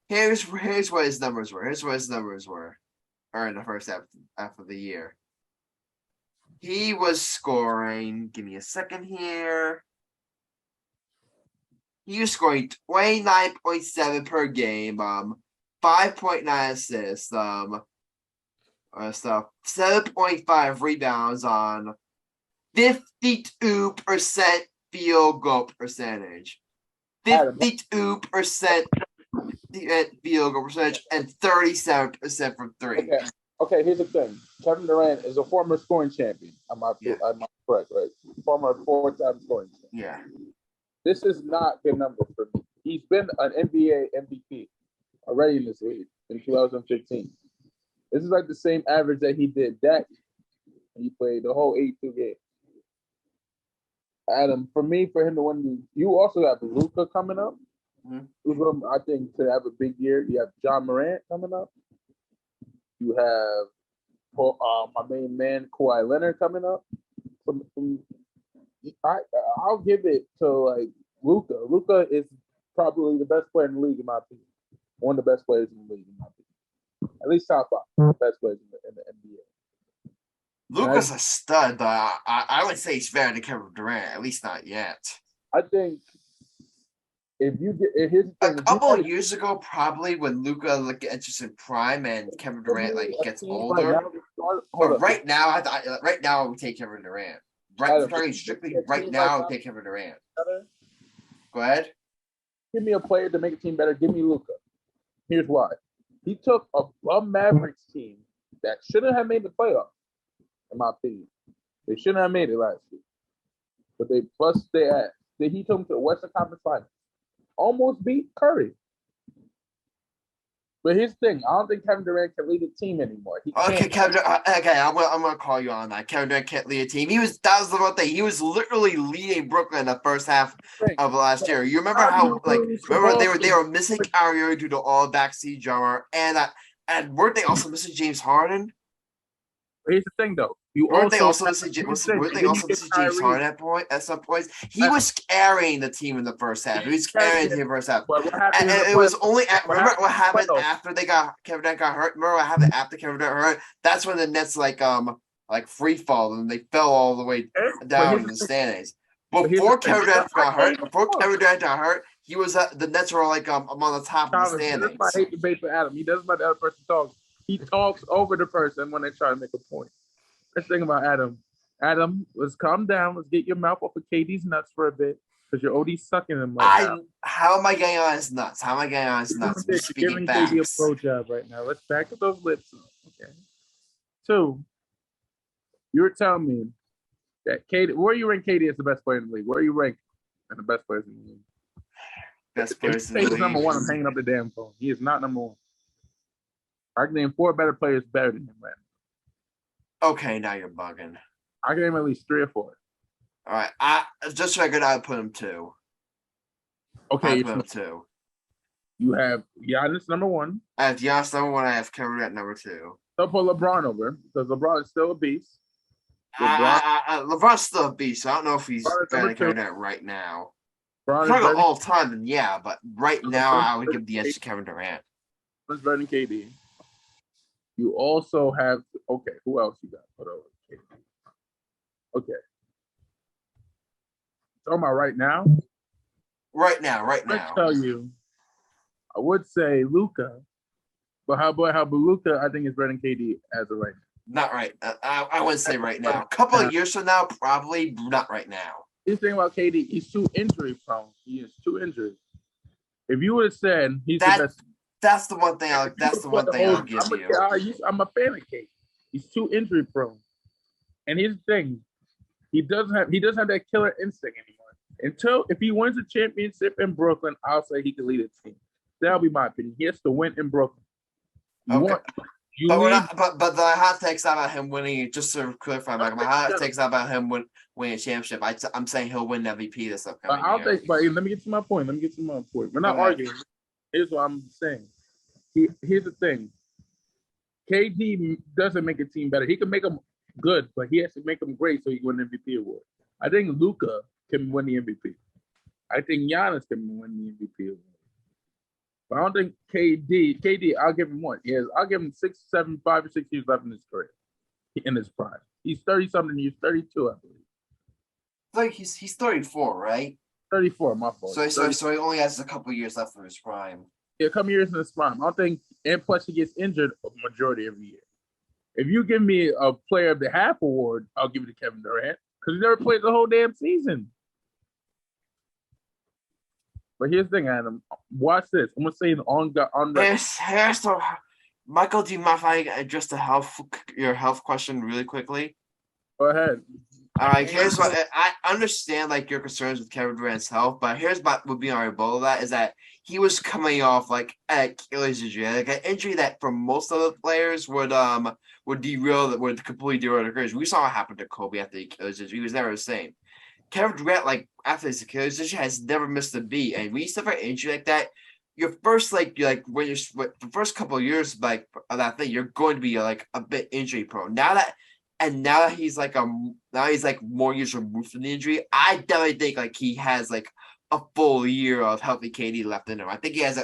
here's what his numbers were. Or in the first half of the year, he was scoring. Give me a second here. He was scoring 29.7 per game, 5.9 assists, 7.5 rebounds on 52% field goal percentage. 52% field goal percentage and 37% from three. Okay, here's the thing. Kevin Durant is a former scoring champion. I'm not correct, right? Former 4-time scoring champion. Yeah. This is not good number for me. He's been an NBA MVP already in this league in 2015. This is like the same average that he did that year. He played the whole 82 games. Adam, for him to win, you also have Luka coming up. Mm-hmm. Who's going, I think, to have a big year. You have John Morant coming up. You have my main man Kawhi Leonard coming up. I'll give it to Luka. Luka is probably the best player in the league in my opinion. One of the best players in the league in my opinion. At least top 5 best players in the NBA. Luka's a stud, but I would say he's better than Kevin Durant. At least not yet. I think if a couple of years ago, probably when Luka gets just in prime and Kevin Durant gets older. But right now, I would take Kevin Durant. Strictly right now, I would take Kevin Durant. Go ahead. Give me a player to make a team better. Give me Luka. Here's why. He took a bum Mavericks team that shouldn't have made the playoffs, in my opinion. They shouldn't have made it last year. But they busted their ass. Then he took them to the Western Conference Finals. Almost beat Curry. But here's the thing. I don't think Kevin Durant can lead a team anymore. I'm gonna call you on that. Kevin Durant can't lead a team. That was the one thing. He was literally leading Brooklyn in the first half of last year. You remember how they were missing Kyrie due to all backseat drama, and weren't they also missing James Harden? Here's the thing, though. Weren't they also missing James Harden at some points? He was carrying the team in the first half. He was carrying the team in the first half. And it was only remember what happened after Kevin Durant got hurt? Remember what happened after Kevin Durant hurt? That's when the Nets free fall and they fell all the way down in the standings. Before Kevin Durant got hurt, he was the Nets were among the top of the standings. That's why I hate debate for Adam. He doesn't let the other person talk. He talks over the person when they try to make a point. Let's think about Adam. Adam, let's calm down. Let's get your mouth off of KD's nuts for a bit because you're OD sucking him right now. How am I getting on his nuts? Giving KD a blowjob right now. Let's back up those lips. Okay. 2, you were telling me that KD, where you rank KD as the best player in the league? Where you rank as the best players in the league? Best players in the league. Number 1. I'm hanging up the damn phone. He is not number 1. I can name 4 better players better than him right now. Okay, now you're bugging. I can name at least 3 or 4. All right, I just figured I'd put him 2. Okay, I'd put him 2. You have Giannis number 1. I have Giannis number 1. I have Kevin Durant number 2. Don't put LeBron over because LeBron is still a beast. LeBron, LeBron's still a beast. So I don't know if he's LeBron better number than Kevin 2. Durant right now. LeBron If is I go better all time, then yeah. But right now, LeBron I would is give the edge to Kevin Durant. better than KD. You also have who else you got? Put over KD. Okay. Talking about right now? Right now. Let's tell you, I would say Luka, but how about Luka? I think is better than KD as of right now. Not right. I wouldn't say right now. A couple of years from now, probably not right now. He's thinking about KD. He's too injury prone. He is too injured. If you would have said he's the best, that's the one thing. I'll give you. I'm a fan of KD. He's too injury prone, and here's the thing: he doesn't have that killer instinct anymore. If he wins a championship in Brooklyn, I'll say he can lead a team. That'll be my opinion. He has to win in Brooklyn. But the hot take's not about him winning. Just to clarify, my hot take's not about him winning a championship. I'm saying he'll win MVP this upcoming year. But let me get to my point. We're not arguing. Here's what I'm saying. Here's the thing. KD doesn't make a team better. He can make them good, but he has to make them great so he can win the MVP award. I think Luka can win the MVP. I think Giannis can win the MVP award. But I don't think KD, I'll give him one. Yes, I'll give him 5 or 6 years left in his career, in his prime. He's 30-something years, 32, I believe. Like he's 34, right? 34, my fault. So he only has a couple years left for his prime. Yeah, a couple years in his prime. I don't think, and plus he gets injured a majority every year. If you give me a player of the half award, I'll give it to Kevin Durant because he never played the whole damn season. But here's the thing, Adam. Watch this. I'm gonna say on Here's the Michael. Do you mind if I address your health question really quickly? Go ahead. All right. Here's what I understand. Like your concerns with Kevin Durant's health, but here's what would be our rebuttal. That is that he was coming off like an Achilles injury, like an injury that for most of the players would completely derail their careers. We saw what happened to Kobe after the Achilles injury. He was never the same. Kevin Durant, like after his Achilles injury, has never missed a beat. And when you suffer an injury like that, your first when the first couple of years of that thing, you're going to be like a bit injury prone. Now that he's more years removed from the injury, I definitely think like he has like a full year of healthy KD left in him. I think he has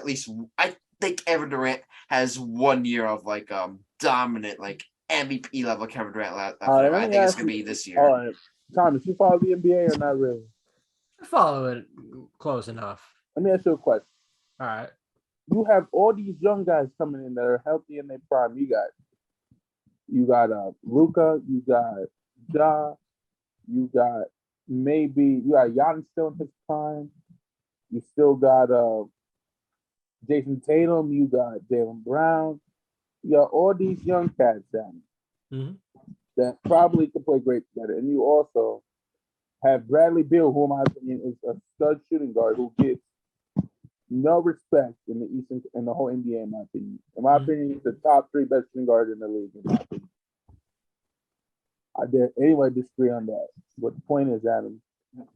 I think Kevin Durant has 1 year of like dominant like MVP level Kevin Durant left. I think it's gonna be this year. All right. Thomas, you follow the NBA or not really? I follow it close enough. Let me ask you a question. All right. You have all these young guys coming in that are healthy in their prime. You got Luka, you got Ja, you got Giannis still in his prime. You still got Jason Tatum, you got Jaylen Brown. You got all these young cats down. Mm-hmm. That probably could play great together. And you also have Bradley Beal, who in my opinion is a stud shooting guard who gets no respect in the whole NBA, in my opinion. In my opinion, he's the top 3 best shooting guard in the league, in my opinion. I dare anyone disagree on that. But the point is, Adam,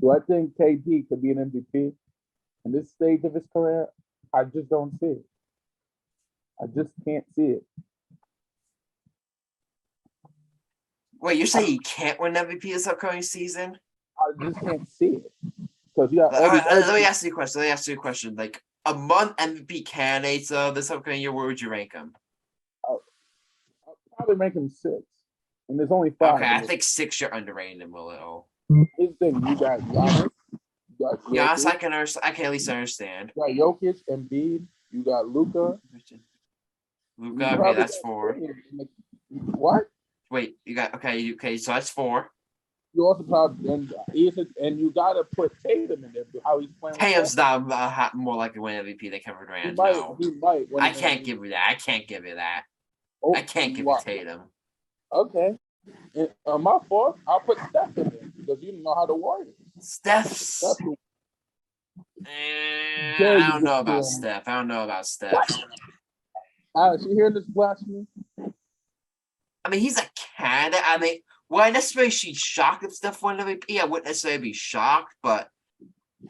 do I think KD could be an MVP in this stage of his career? I just don't see it. I just can't see it. Wait, you're saying he can't win MVP this upcoming season? I just can't see it. Because you got let me ask you a question. Like among MVP candidates this upcoming year, where would you rank him? I'll probably rank him 6. And there's only 5. Okay, I think 6 you're underrating him a little. Here's the thing, you got Giannis. Giannis, I can at least understand. You got Jokic, Embiid. You got Luka. Okay, that's 4. What? Wait, you got okay, so that's 4. You also probably and you gotta put Tatum in there. How he's playing. Tatum's not more likely to win MVP than Kevin Durant. He might. I can't give you that. I can't give you Tatum. Okay. And, my fault. I'll put Steph in there because you know how to work. Steph. I don't know about Steph. Alex, you hearing this blasphemy? I mean, he's a candidate. I mean, would I necessarily be shocked if Steph won MVP? I wouldn't necessarily be shocked, but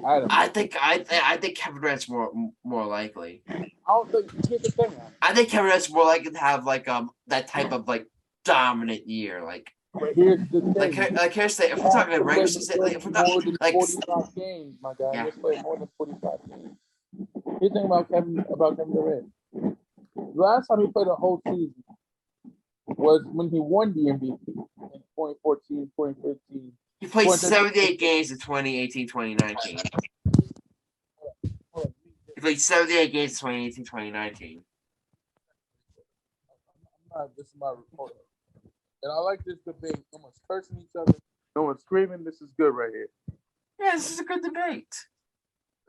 Adam, I think Kevin Durant's more likely. I don't think. Here's the thing. I think Kevin Durant's more likely to have like that type of like dominant year. Like But here's the thing. like here's the if we're talking about regular season, like, if we're more not than like 45 games, my guy. Yeah. Let's play more than 45 games. Here's the thing about Kevin Durant. The last time he played a whole season was when he won the MVP in 2014, 2015. he played 78 games in 2018, 2019. He played 78 games in 2018, 2019. This is my report. And I like this debate. No one's cursing each other. No one's screaming. This is good right here. Yeah, this is a good debate.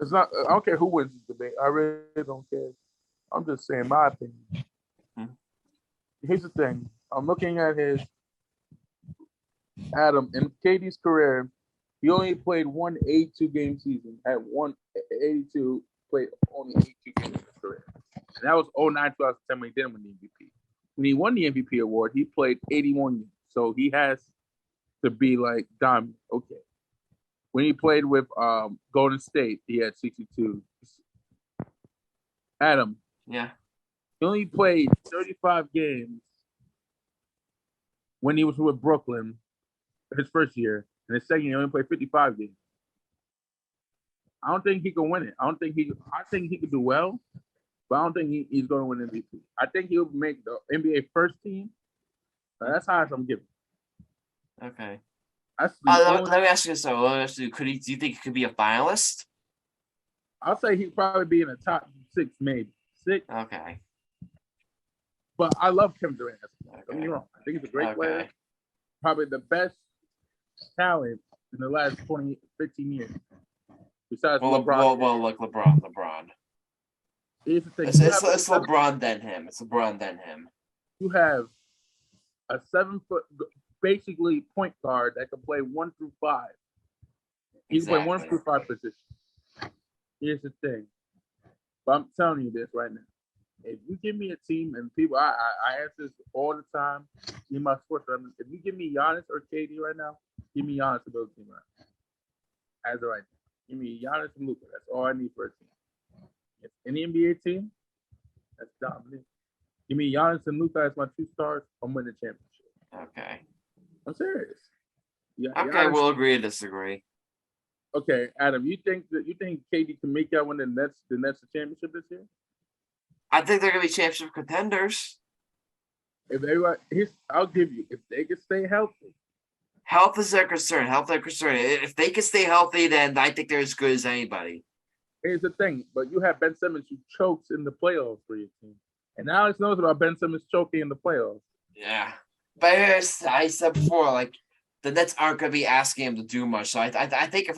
It's not. I don't care who wins this debate. I really don't care. I'm just saying my opinion. Here's the thing. I'm looking at his Adam in KD's career. He only played one 82 game season. Had one 82, played only 82 games in his career. And that was 09 2010 when he didn't win the MVP. When he won the MVP award, he played 81 games. So he has to be like dominant. Okay. When he played with Golden State, he had 62. Adam. Yeah. He only played 35 games when he was with Brooklyn his first year. And his second year, he only played 55 games. I don't think he can win it. I think he could do well, but I don't think he's going to win MVP. I think he'll make the NBA first team. That's how I'm giving. Okay. Let me ask you this. Do you think he could be a finalist? I'll say he'd probably be in the top 6, maybe 6. Okay. But I love Kevin Durant. Okay. Don't get me wrong. I think he's a great player. Probably the best talent in the last 20, 15 years. Besides LeBron. Well, like LeBron. Here's the thing. It's LeBron then him. It's LeBron then him. You have a 7-foot, basically point guard that can play 1 through 5. He can play 1 through 5 positions. Here's the thing. But I'm telling you this right now. If you give me a team, and people, I ask this all the time in my sports. If you give me Giannis or KD right now, give me Giannis to build a team right now. As of right now. Give me Giannis and Luka. That's all I need for a team. If any NBA team, that's dominant. Give me Giannis and Luka as my 2 stars. I'm winning the championship. Okay. I'm serious. Yeah. Okay, Giannis, we'll agree to disagree. Okay, Adam, you think KD can make out win the Nets the championship this year? I think they're gonna be championship contenders. If I'll give you if they can stay healthy. Health is their concern. If they can stay healthy, then I think they're as good as anybody. Here's the thing, but you have Ben Simmons who chokes in the playoffs for your team. And Alex knows about Ben Simmons choking in the playoffs. Yeah. But as I said before, like the Nets aren't gonna be asking him to do much. So I think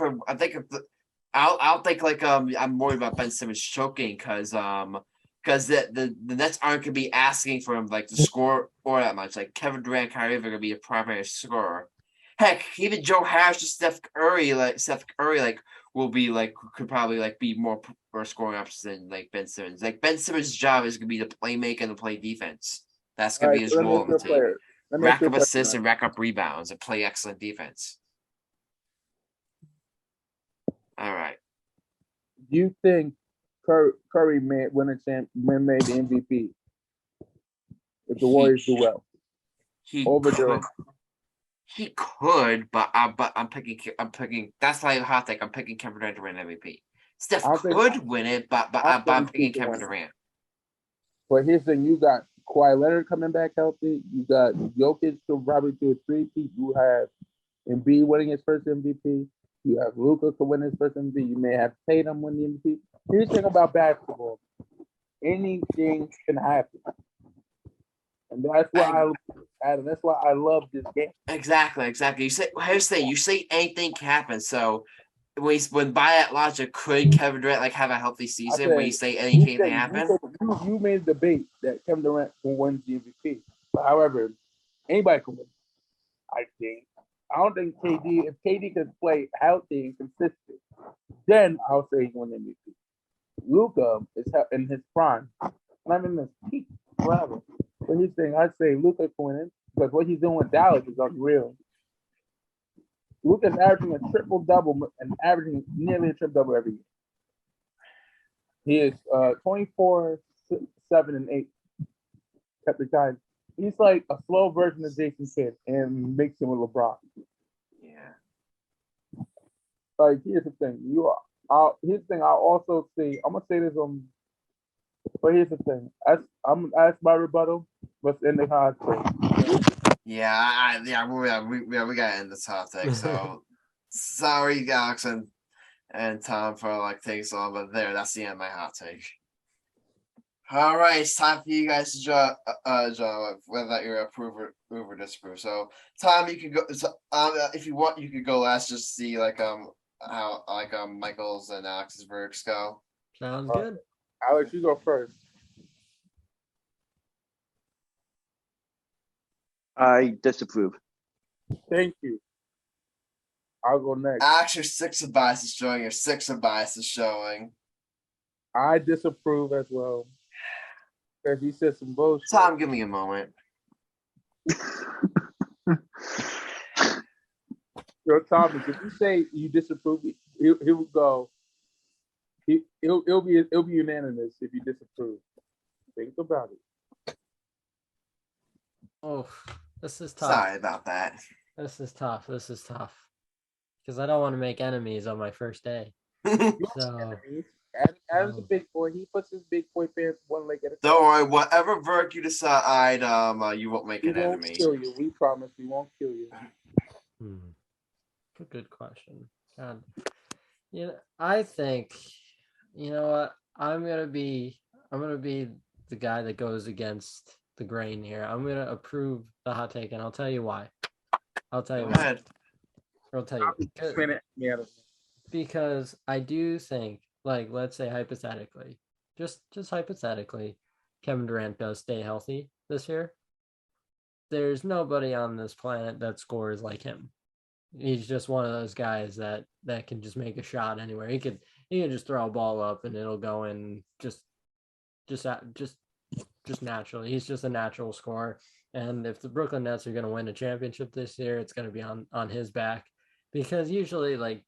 I'll think like I'm worried about Ben Simmons choking because the Nets aren't gonna be asking for him like to score or that much. Like Kevin Durant, Kyrie are gonna be a primary scorer. Heck, even Joe Harris, Steph Curry, will be like could probably like be more scoring options than like Ben Simmons. Like Ben Simmons' job is gonna be the playmaker and the play defense. That's gonna be his role in the team. Rack up assists and rack up rebounds and play excellent defense. All right. Do you think Curry may made the MVP if the Warriors do well? He could, but I'm picking. That's like a hot take. I'm picking Kevin Durant to win MVP. Steph could win it, but I'm picking Kevin Durant. But here's the thing: you got Kawhi Leonard coming back healthy. You got Jokic to probably do a 3-peat. You have Embiid winning his first MVP. You have Luka to win his first MVP. You may have Tatum win the MVP. Here's the thing about basketball: anything can happen, and that's why that's why I love this game. Exactly. You say anything can happen. So when by that logic, could Kevin Durant have a healthy season? When you say anything can happen, you made a debate that Kevin Durant will win the MVP. But however, anybody can win. I don't think KD. If KD can play healthy and consistent, then I'll say he won the MVP. Luka is in his prime, not in his peak, whatever. But he's saying, I'd say Luka can win it because what he's doing with Dallas is unreal. Luka's averaging a triple double and averaging nearly a triple double every year. He is 24, 7, and 8. Kept the Giants. He's like a slow version of Jason Kidd and mixing with LeBron. Yeah. Like, here's the thing. Here's the thing. I'll also say, I'm gonna say this but here's the thing. I'm gonna ask my rebuttal. Let's end the hot take. Yeah, we gotta end this hot take. So sorry, Alex and Tom for like taking so long, but that's the end of my hot take. All right, it's time for you guys to draw whether you're approve or disapprove. So Tom, you can go. So, if you want, you could go last. Just to see how Michael's and Alex's verdicts go. Sounds good. Alex, you go first. I disapprove. Thank you. I'll go next. Alex, your 6 of bias is showing. Your 6 of bias is showing. I disapprove as well. Because he said some bullshit. Tom, give me a moment. Yo, Thomas, if you say you disapprove, he will go. It'll be unanimous if you disapprove. Think about it. Oh, this is tough. Sorry about that. This is tough. Because I don't want to make enemies on my first day. So Adam's a big boy. He puts his big boy pants one leg at a time. Don't worry. Whatever verdict you decide, you won't make an enemy. We won't kill you. We promise we won't kill you. Good question. God. I think, you know what? I'm gonna be the guy that goes against the grain here. I'm gonna approve the hot take, and I'll tell you why. I'll tell you Go why. ahead. I'll tell you. Because I do think, like, let's say hypothetically, just hypothetically, Kevin Durant does stay healthy this year. There's nobody on this planet that scores like him. He's just one of those guys that can just make a shot anywhere. He can just throw a ball up and it'll go in just naturally. He's just a natural scorer. And if the Brooklyn Nets are going to win a championship this year, it's going to be on his back, because usually, like,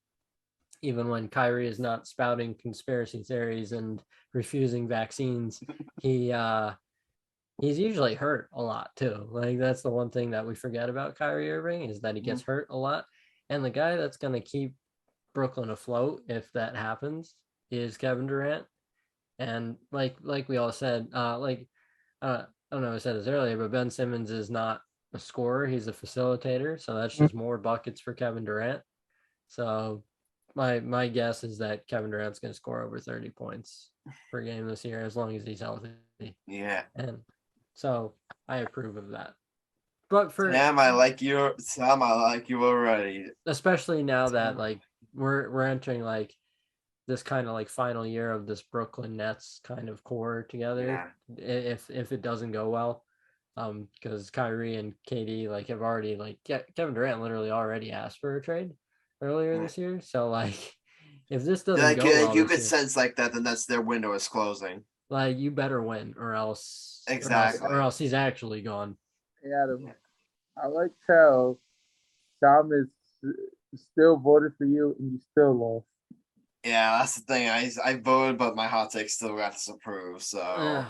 even when Kyrie is not spouting conspiracy theories and refusing vaccines, he's usually hurt a lot too. Like, that's the one thing that we forget about Kyrie Irving, is that he gets hurt a lot. And the guy that's going to keep Brooklyn afloat, if that happens, is Kevin Durant. And like we all said, I don't know if I said this earlier, but Ben Simmons is not a scorer. He's a facilitator. So that's just more buckets for Kevin Durant. So my guess is that Kevin Durant's going to score over 30 points per game this year, as long as he's healthy. Yeah. And so I approve of that. But for Sam, I like you already. Especially now that, like, we're entering like this kind of like final year of this Brooklyn Nets kind of core together. Yeah. If it doesn't go well, because Kyrie and KD like have already, like, Kevin Durant literally already asked for a trade earlier this year. So, like, if this doesn't go well, you could sense like that, then that's their window is closing. Like, you better win, or else exactly, or else he's actually gone. Yeah, I like how Tom is still voted for you and you still lost. Yeah, that's the thing. I voted, but my hot take still got disapproved. So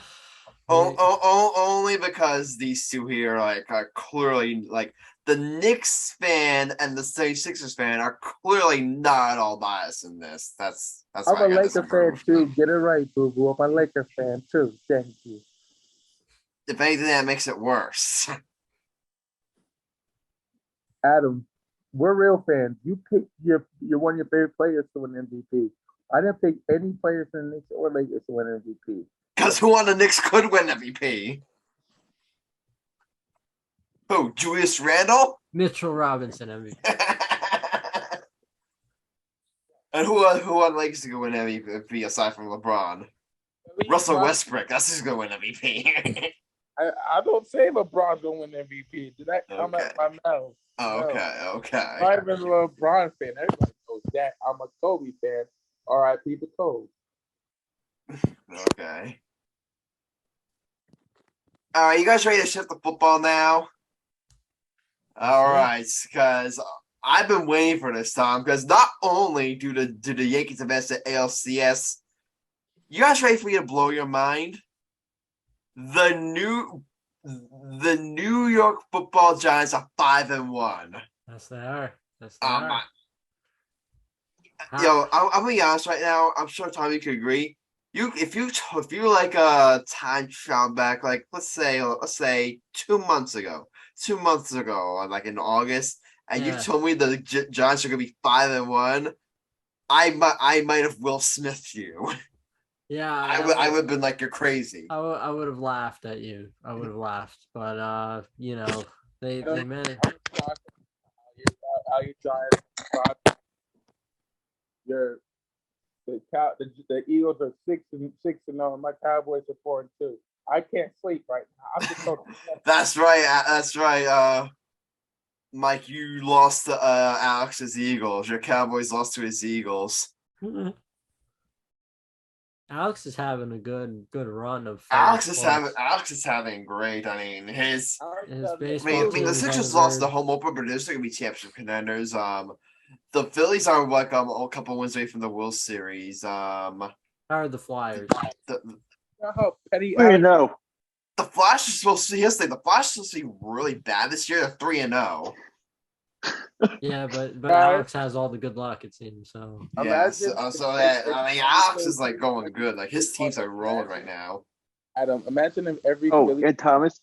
only because these two here are clearly, like, the Knicks fan and the 76ers fan are clearly not all biased in this. That's I'm a Laker fan too. Get it right, boo boo. I'm a Laker fan too. Thank you. If anything, that makes it worse. Adam, we're real fans. You picked your one of your favorite players to win MVP. I didn't pick any players in the Knicks or Lakers to win MVP. Because who on the Knicks could win MVP? Who? Julius Randle? Mitchell Robinson MVP. And who on Lakers to win MVP aside from LeBron? Russell Westbrook. That's who's going to win MVP. I don't say LeBron's going to win MVP. Did that come out my mouth? Oh, okay. I'm a LeBron fan. Everybody knows that. I'm a Kobe fan. R.I.P. to Kobe. Okay. All right, you guys ready to shift the football now? All right, because I've been waiting for this time because not only do the Yankees advance to ALCS, you guys ready for me to blow your mind? The New York Football Giants are 5-1. Yes, they are. Yes, they are. Yo, I'm gonna be honest right now. I'm sure Tommy could agree. If you like time travel back, like let's say 2 months ago, like in August, and you told me the Giants are gonna be 5-1, I might have Will Smith you. Yeah, I would have been like, you're crazy. I would have laughed at you. I would have laughed, but they managed. How you Giants? The Eagles are 6-0. My Cowboys are 4-2. I can't sleep right now. I'm just so. That's right. That's right. Mike, you lost to Alex's Eagles. Your Cowboys lost to his Eagles. Alex is having a good run of. Alex is having great. I mean, his baseball. I mean, the Sixers lost the home opener, but they're still gonna be championship contenders. The Phillies are like a couple wins away from the World Series. How are the Flyers? How petty. The Flash is supposed to. The Flash is supposed to be really bad this year. They're 3-0. Yeah, but Alex has all the good luck, it seems. So Alex is like going good. Like his teams are rolling right now. Adam, imagine if every. And Thomas,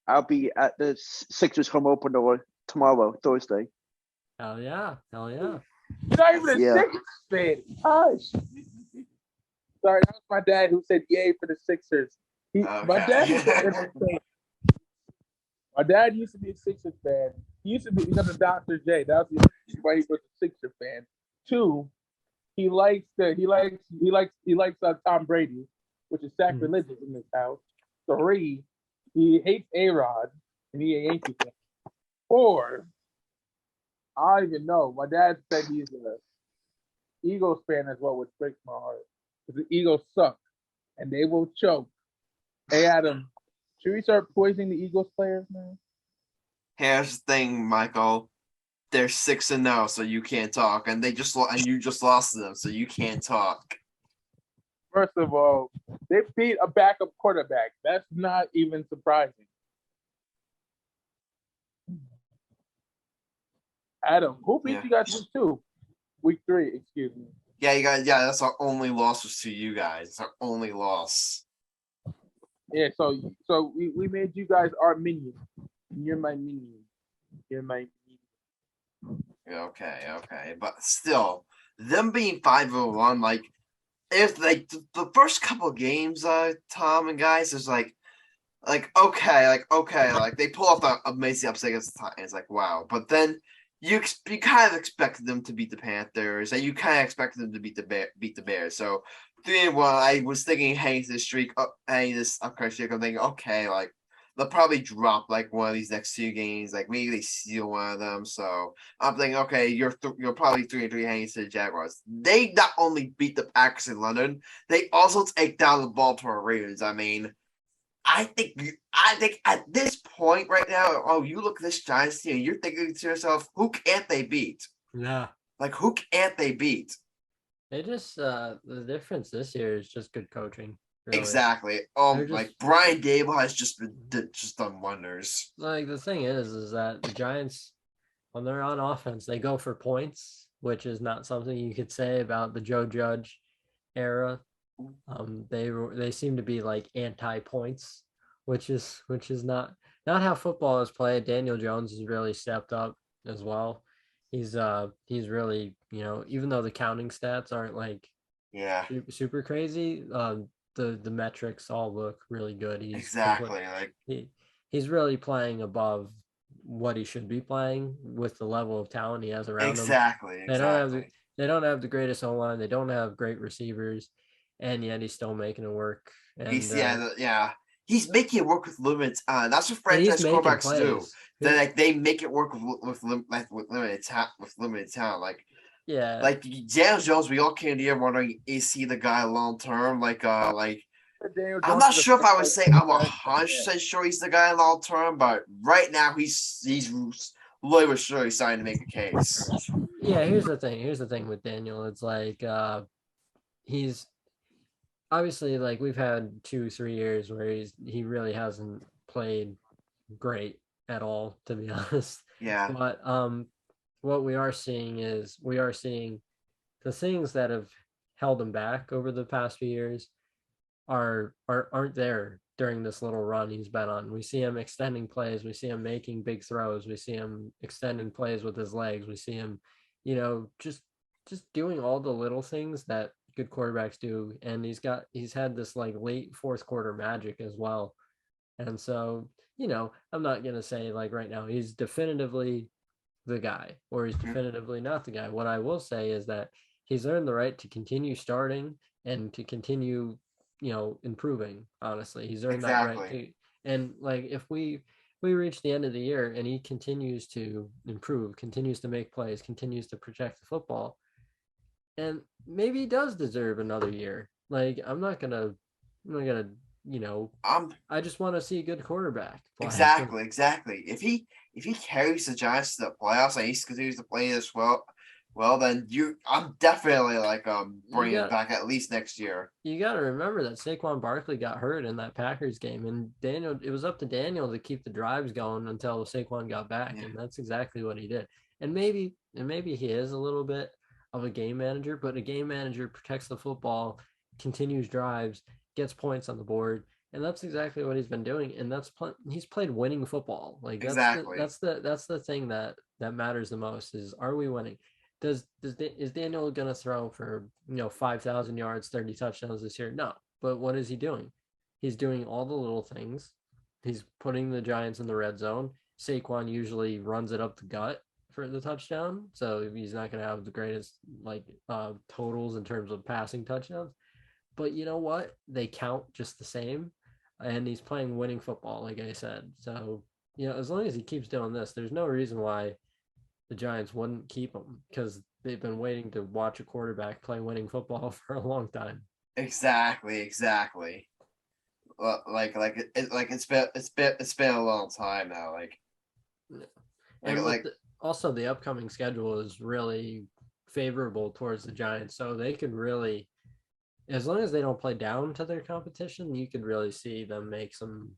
I'll be at the Sixers home opener tomorrow, Thursday. Hell yeah. You're not even a Sixers fan. Gosh. Sorry, that was my dad who said yay for the Sixers. My dad used to be a Sixers fan. He used to be because of Dr. J. That was why he was a Sixers fan. 2, he likes Tom Brady, which is sacrilegious in this house. 3, he hates A-Rod, and he a Yankee fan. 4, I don't even know. My dad said he's a Eagles fan as well, which breaks my heart. Because the Eagles suck, and they will choke. Hey, Adam, should we start poisoning the Eagles players, man? Here's the thing, Michael. They're 6-0, so you can't talk, and you just lost to them, so you can't talk. First of all, they beat a backup quarterback. That's not even surprising. Adam, who beat you guys week 2? Week 3, excuse me. Yeah, you guys. Yeah, that's our only loss was to you guys. It's our only loss. Yeah, so we made you guys our minion. You're my minion. Okay, but still, them being 5-1, like if like the first couple of games, Tom and guys, is like okay, they pull off the amazing upset against the Titans, like wow, but then. You kind of expected them to beat the Panthers, and you kind of expected them to beat the Bears. So 3-1, I was thinking, hey, this upcoming streak. I'm thinking, okay, like they'll probably drop like one of these next 2 games, like maybe they steal one of them. So I'm thinking, okay, you're probably 3-3 hanging to the Jaguars. They not only beat the Packers in London, they also take down the Baltimore Ravens. I mean. I think at this point right now, you look at this Giants team, you're thinking to yourself, who can't they beat? Yeah. Like, who can't they beat? They just the difference this year is just good coaching. Really. Exactly. Like Brian Dable has just done wonders. Like the thing is that the Giants, when they're on offense, they go for points, which is not something you could say about the Joe Judge era. They seem to be like anti-points, which is not how football is played. Daniel Jones has really stepped up as well. He's really, even though the counting stats aren't like super crazy, the metrics all look really good. He's really playing above what he should be playing with the level of talent he has around him. Exactly. They don't have the greatest O-line. They don't have great receivers. And yet he's still making it work. And, he's making it work with limits. That's what franchise quarterbacks do. They make it work with limited talent. Like Daniel Jones, we all came here wondering, is he the guy long term? Like Daniel I'm Jones not is a sure if I would say I'm franchise 100% sure he's the guy long term, but right now he's really sure he's starting to make a case. Yeah, here's the thing. Here's the thing with Daniel. It's like he's obviously like we've had 2-3 years where he really hasn't played great at all, to be honest. Yeah, But what we are seeing is the things that have held him back over the past few years aren't there during this little run he's been on. We see him extending plays, we see him making big throws, we see him extending plays with his legs, we see him, just doing all the little things that good quarterbacks do. And he's had this like late fourth quarter magic as well. And so, I'm not gonna say like right now he's definitively the guy or he's definitively not the guy. What I will say is that he's earned the right to continue starting and to continue, improving. Honestly, he's earned that right exactly. to. And like if we reach the end of the year and he continues to improve, continues to make plays, continues to protect the football, and maybe he does deserve another year. Like I'm not gonna, I just want to see a good quarterback play. Exactly. If he carries the Giants to the playoffs and he continues to play this well, then I'm definitely like bringing him back at least next year. You got to remember that Saquon Barkley got hurt in that Packers game, and it was up to Daniel to keep the drives going until Saquon got back, and that's exactly what he did. And maybe he is a little bit of a game manager, but a game manager protects the football, continues drives, gets points on the board, and that's exactly what he's been doing. And he's played winning football. Like that's the thing that matters the most is, are we winning? Is Daniel going to throw for 5,000 yards, 30 touchdowns this year? No. But what is he doing? He's doing all the little things. He's putting the Giants in the red zone. Saquon usually runs it up the gut for the touchdown, so he's not going to have the greatest totals in terms of passing touchdowns. But you know what? They count just the same, and he's playing winning football, like I said. So as long as he keeps doing this, there's no reason why the Giants wouldn't keep him, because they've been waiting to watch a quarterback play winning football for a long time. Exactly. It's been a long time now. Also the upcoming schedule is really favorable towards the Giants, so they could really, as long as they don't play down to their competition, you could really see them make some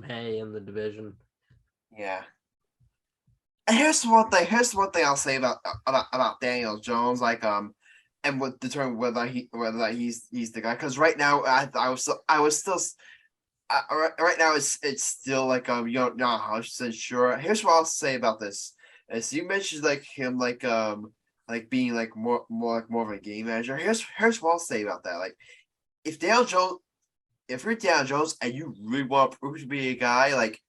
hay in the division. Yeah. And here's one thing I'll say about Daniel Jones, and what determine whether he's the guy. Because right now, right now it's still like you're not 100% sure. Here's what I'll say about this: as you mentioned, like him, being like more of a game manager. Here's what I'll say about that: like if you're Daniel Jones and you really want to prove to be a guy, like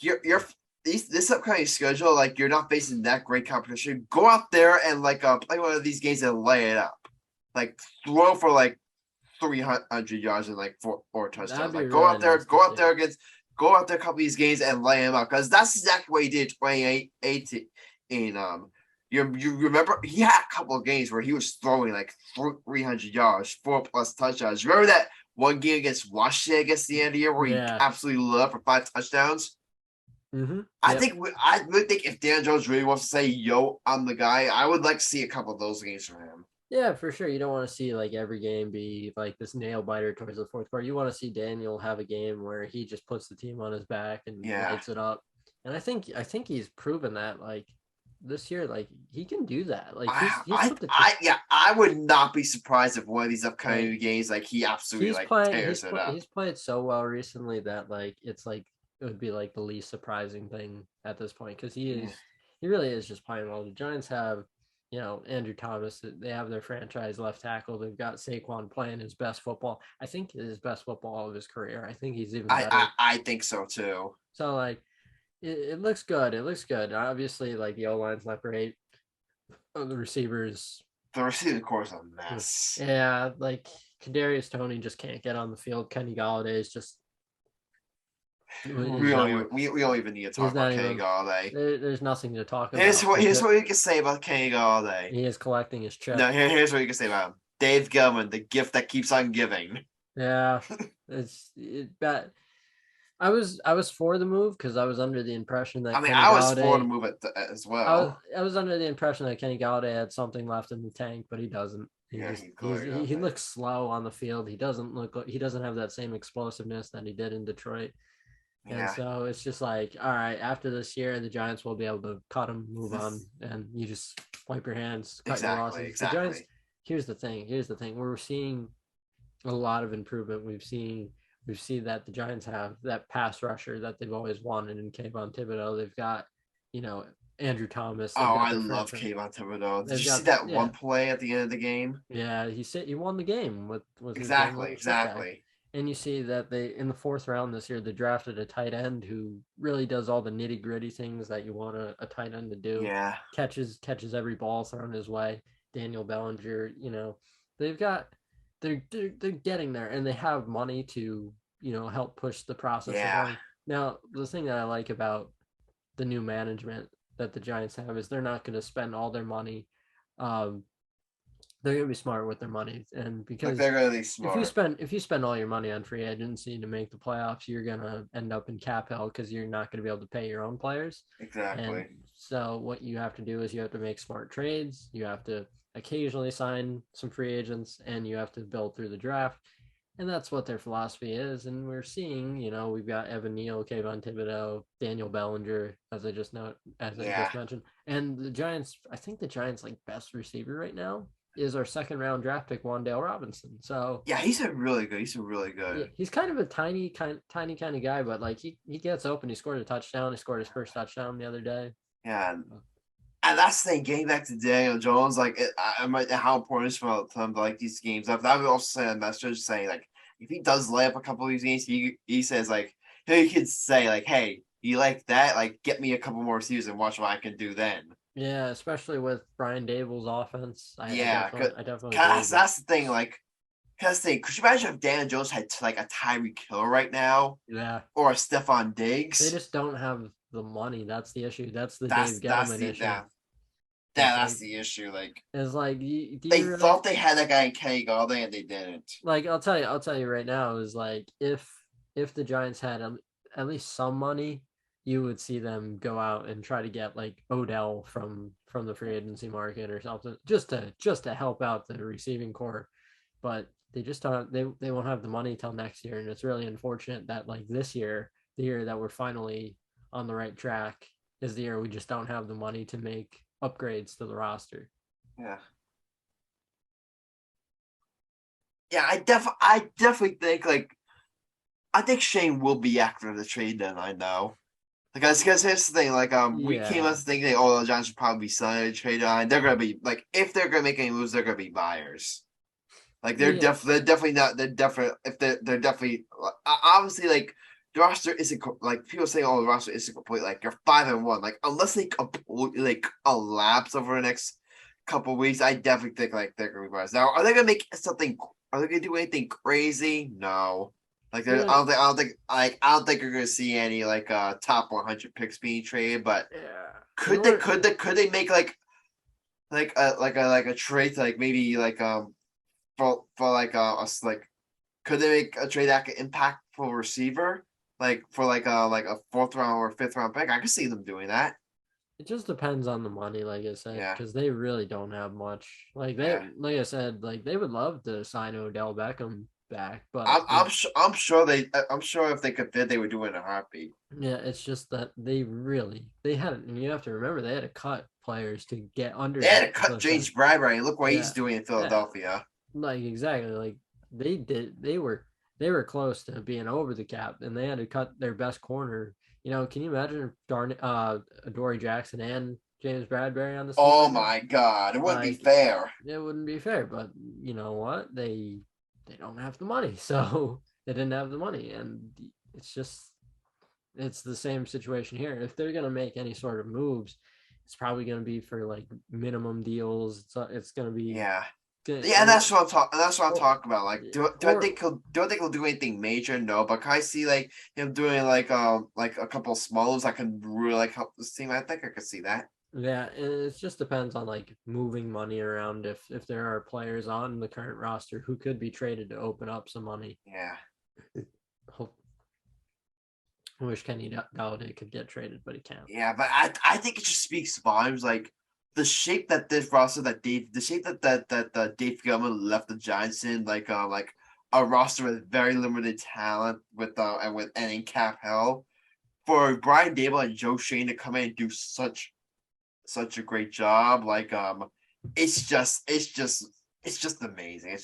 you're this upcoming schedule, like you're not facing that great competition. Go out there and play one of these games and lay it up. Like throw for 300 yards and 4 touchdowns. Like go out there a couple of these games and lay him out, because that's exactly what he did in 2018. You remember he had a couple of games where he was throwing 300 yards, 4+ touchdowns. Remember that one game against Washington against the end of the year where he absolutely lit up for 5 touchdowns? Mm-hmm. I would think if Dan Jones really wants to say, "Yo, I'm the guy," I would like to see a couple of those games from him. Yeah, for sure. You don't want to see every game be this nail biter towards the fourth quarter. You want to see Daniel have a game where he just puts the team on his back and lights it up. And I think he's proven that this year, he can do that. I would not be surprised if one of these upcoming games, he absolutely tears it up. He's played so well recently that it would be the least surprising thing at this point, because he really is just playing well. The Giants have, Andrew Thomas. They have their franchise left tackle. They've got Saquon playing his best football. I think his best football of his career. I think he's even better. I think so too. So it looks good. It looks good. Obviously, the O-line's not great. The receivers. The receiving core is a mess. Yeah, Kadarius Toney just can't get on the field. Kenny Golladay is just. We don't even need to talk about Kenny Golladay. There's nothing to talk about. Here's what you can say about Kenny Golladay. He is collecting his check. No, here's what you can say about him. Dave Gilman, the gift that keeps on giving. Yeah, but I was for the move because I was under the impression that I mean, Kenny I was for to Galladay. move it as I was well. I was under the impression that Kenny Galladay had something left in the tank, but he doesn't. Yeah, he clearly He doesn't. looks slow on the field. He doesn't have that same explosiveness that he did in Detroit. And Yeah, so it's just like, all right, after this year, the Giants will be able to cut him, move on, and you just wipe your hands, cut your exactly, losses. The Giants. exactly. Here's the thing. We're seeing a lot of improvement. We've seen that the Giants have that pass rusher that they've always wanted in Kayvon Thibodeau. They've got, you know, Andrew Thomas. They've Oh, got I their love first round. Kayvon Thibodeau. Did They've you see got that yeah, one play at the end of the game? yeah. He won the game with his game Exactly, winning putback. exactly. And you see that they in the fourth round this year they drafted a tight end who really does all the nitty gritty things that you want a tight end to do. Yeah, Catches every ball thrown his way. Daniel Bellinger, they've got they're getting there, and they have money to help push the process yeah, along. Now, the thing that I like about the new management that the Giants have is they're not going to spend all their money. Um, they're going to be smart with their money, and like because they're really if you smart. spend all your money on free agency to make the playoffs, you're gonna end up in cap hell because you're not gonna be able to pay your own players. And Exactly. so what you have to do is you have to make smart trades. You have to occasionally sign some free agents, and you have to build through the draft. And that's what their philosophy is. And we're seeing, we've got Evan Neal, Kayvon Thibodeau, Daniel Bellinger, as I Yeah, just mentioned. And the Giants, I think the Giants like best receiver right now is our second round draft pick, Wandale Robinson. So yeah, he's a really good. He's a really yeah, good. he's kind of a tiny kind of guy, but like he gets open. He scored a touchdown. He scored his first touchdown the other day. Yeah, and that's the thing. Getting back to Daniel Jones, like I might how important it is for him to like these games up. I would also send a message saying like if he does lay up a couple of these games, he says like he could say like, hey, you like that? Like get me a couple more receivers and watch what I can do then. Yeah, especially with Brian Dable's offense, Yeah, I definitely cause believe that. that's the thing. Like, cause could you imagine if Dan Jones had like a Tyreek Hill right now Yeah, or a Stephon they Diggs? just don't have the money. That's the issue. That's the That's Dave that's Gettleman the issue. that's the issue. Like It's like, do they you really thought they had that guy in Kenny Galladay and they didn't. like? I'll tell you right now is like if the Giants had at least some money, you would see them go out and try to get like Odell from the free agency market or something, just to help out the receiving core. But they just don't. They won't have the money till next year, and it's really unfortunate that like this year, the year that we're finally on the right track, is the year we just don't have the money to make upgrades to the roster. Yeah. Yeah, I definitely think like I think Shane will be after the trade deadline though. Because here's the thing, like we came Yeah, up thinking oh the Giants should probably be selling the trade deadline. They're gonna be like if they're gonna make any moves, they're gonna be buyers. Like yeah, they're definitely not they're definitely if they're definitely obviously like the roster isn't like people say oh the roster isn't complete like you're 5-1 like unless they completely like collapse over the next couple weeks I definitely think like they're gonna be buyers. Now are they gonna make something? Are they gonna do anything crazy? No. Like they're gonna, I don't think you're gonna see any like top 100 picks being traded. But yeah. In could order, could they make like a trade to, like maybe like for like us like could they make a trade that could impactful receiver like for like a fourth round or fifth round pick? I could see them doing that. it just depends on the money, like I said, Yeah, because they really don't have much. yeah. Like I said, like they would love to sign Odell Beckham back, but I'm sure if they could fit, they would do it in a heartbeat. yeah, it's just that they hadn't. And you have to remember they had to cut players to get under They had to that. cut James Bradbury. Look what he's Yeah, doing in yeah, Philadelphia. like exactly. Like they were close to being over the cap, and they had to cut their best corner. Can you imagine if Dory Jackson and James Bradbury on the team Oh right now? my God, it wouldn't be Like fair. it wouldn't be fair, but you know what? They don't have the money, so they didn't have the money, and it's just it's the same situation here. If they're gonna make any sort of moves, it's probably gonna be for like minimum deals. It's gonna be Yeah. good, Yeah, and that's what I'm talking. That's what I'm or talking about. Like, do I think he'll do anything major? No, but can I see like him doing like a couple of small moves that can really like help this team? I think I could see that. Yeah, it just depends on like moving money around. If there are players on the current roster who could be traded to open up some money. Yeah. Hope, I wish Kenny Galladay could get traded, but he can't. Yeah, but I think it just speaks volumes. Like the shape that this roster the shape that Dave Gilman left the Giants in, like a roster with very limited talent and in cap hell. For Brian Dable and Joe Shane to come in and do such a great job, it's just amazing.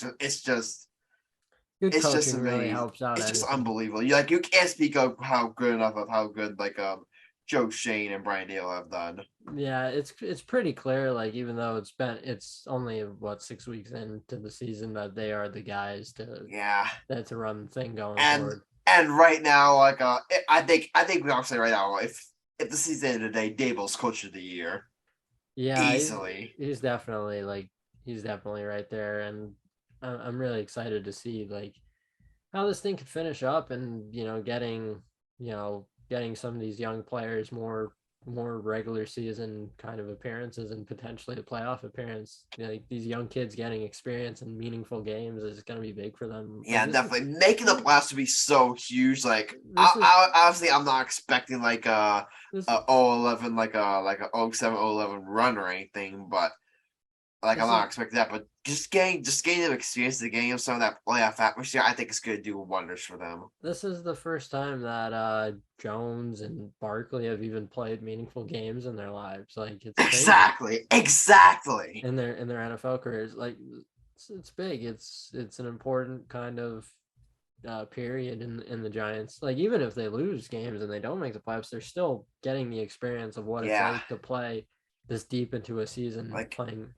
Good It's just coaching really amazing. helps out It's just anything. unbelievable. You can't speak of how good enough of how good Joe Shane and Brian Dale have done. Yeah, it's pretty clear. Like even though it's only what 6 weeks into the season that they are the guys Yeah, to run the thing going and forward. and right now, I think we all say right now, if the season ended today, Dable's coach of the year Yeah, easily. he's definitely right there, and I'm really excited to see like how this thing could finish up, and getting some of these young players more regular season kind of appearances and potentially a playoff appearance. Like these young kids getting experience in meaningful games is going to be big for them. Like Yeah, definitely making the playoffs would be so huge. This is Honestly, I'm not expecting this a 0-11 like a 0-7 0-11 run or anything, but I'm this not is expecting that. But just getting them experience, the game of some of that playoff atmosphere, I think it's going to do wonders for them. this is the first time that Jones and Barkley have even played meaningful games in their lives. Like it's crazy Exactly. in their NFL careers. Like it's big. It's an important kind of period in the Giants. Like even if they lose games and they don't make the playoffs, they're still getting the experience of what it's Yeah, like to play this deep into a season like playing.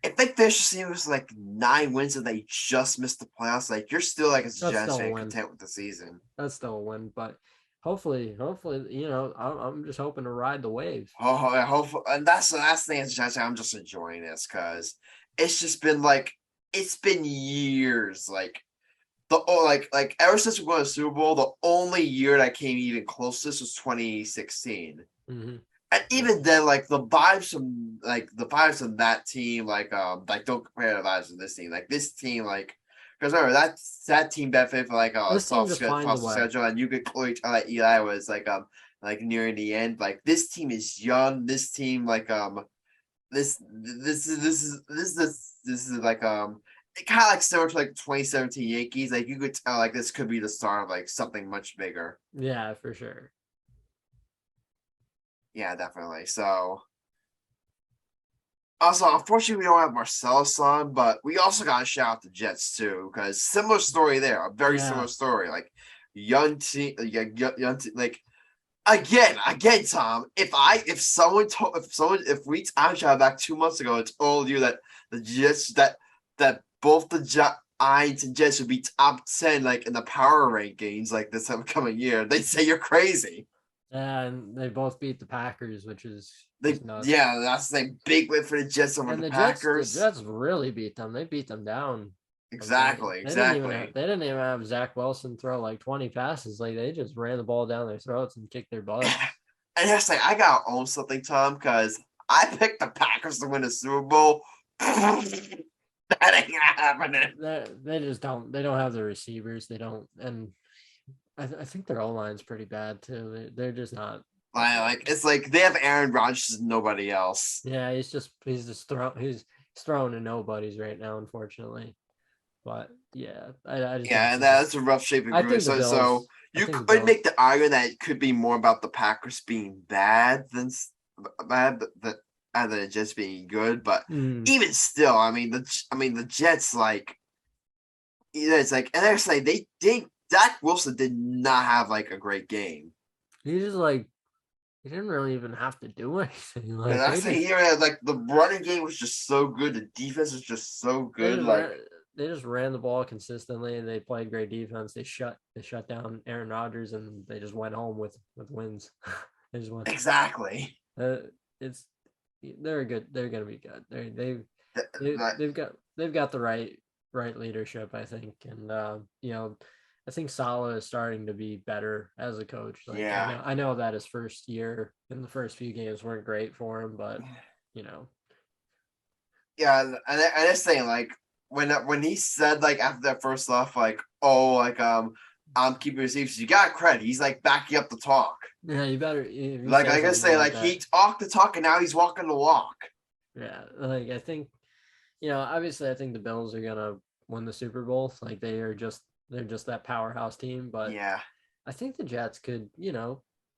if they finish the season with 9 wins and they just missed the playoffs, you're still as a That's Giants still a fan win. content with the season. That's still a win. But hopefully, I'm just hoping to ride the wave. Oh, I hope, and that's the last thing as a Giants fan. I'm just enjoying this because it's just been it's been years. Ever since we won the Super Bowl, the only year that came even close to this was 2016. Mm-hmm. And even then, the vibes from that team, don't compare the vibes of this team. This team, because remember that team benefited from a This team just finds a way. schedule, and you could clearly tell that Eli was nearing the end. This team is young. This team this is kind of similar to 2017 Yankees. You could tell this could be the start of something much bigger. Yeah, for sure. Yeah, definitely. So also, unfortunately, we don't have Marcellus on, but we also got to shout out the Jets too, because similar story there, a very similar story. Young team, again, Tom. If we time travel back 2 months ago and told you that the Jets that both the Giants and Jets would be top 10 in the power rankings this upcoming year, they'd say you're crazy. And they both beat the Packers, which is nuts. Yeah, that's big win for the Jets over And the Packers. Packers. The Jets really beat them. They beat them down. Exactly. They didn't even have Zach Wilson throw 20 passes. They just ran the ball down their throats and kicked their butt. And I gotta own something, Tom, because I picked the Packers to win the Super Bowl. That ain't happening. They just don't. They don't have the receivers. They don't, and I think their O line's pretty bad too. They're just not. It's they have Aaron Rodgers and nobody else. Yeah, he's throwing to nobodies right now, unfortunately. But yeah, I just that's a rough shape of group. So you could make the argument that it could be more about the Packers being bad than just being good. But even still, the Jets and they're saying Dak Wilson did not have a great game. He just he didn't really even have to do anything. The running game was just so good. The defense was just so good. They just ran the ball consistently, and they played great defense. They shut down Aaron Rodgers, and they just went home with wins. They just went exactly. They're good. They're gonna be good. They've got the right leadership, I think, and I think Saleh is starting to be better as a coach. Like, Yeah. I know that his first year and the first few games weren't great for him, but you know, Yeah, and this thing, like when he said like after that first off, like, oh, like I'm keeping receivers, you got credit. He's like backing up the talk. yeah, you better. If you Like say I gotta something say, like that, he talked the talk and now he's walking the walk. yeah, like I think, obviously, I think the Bills are gonna win the Super Bowl. Like they're just that powerhouse team, but Yeah, I think the Jets could,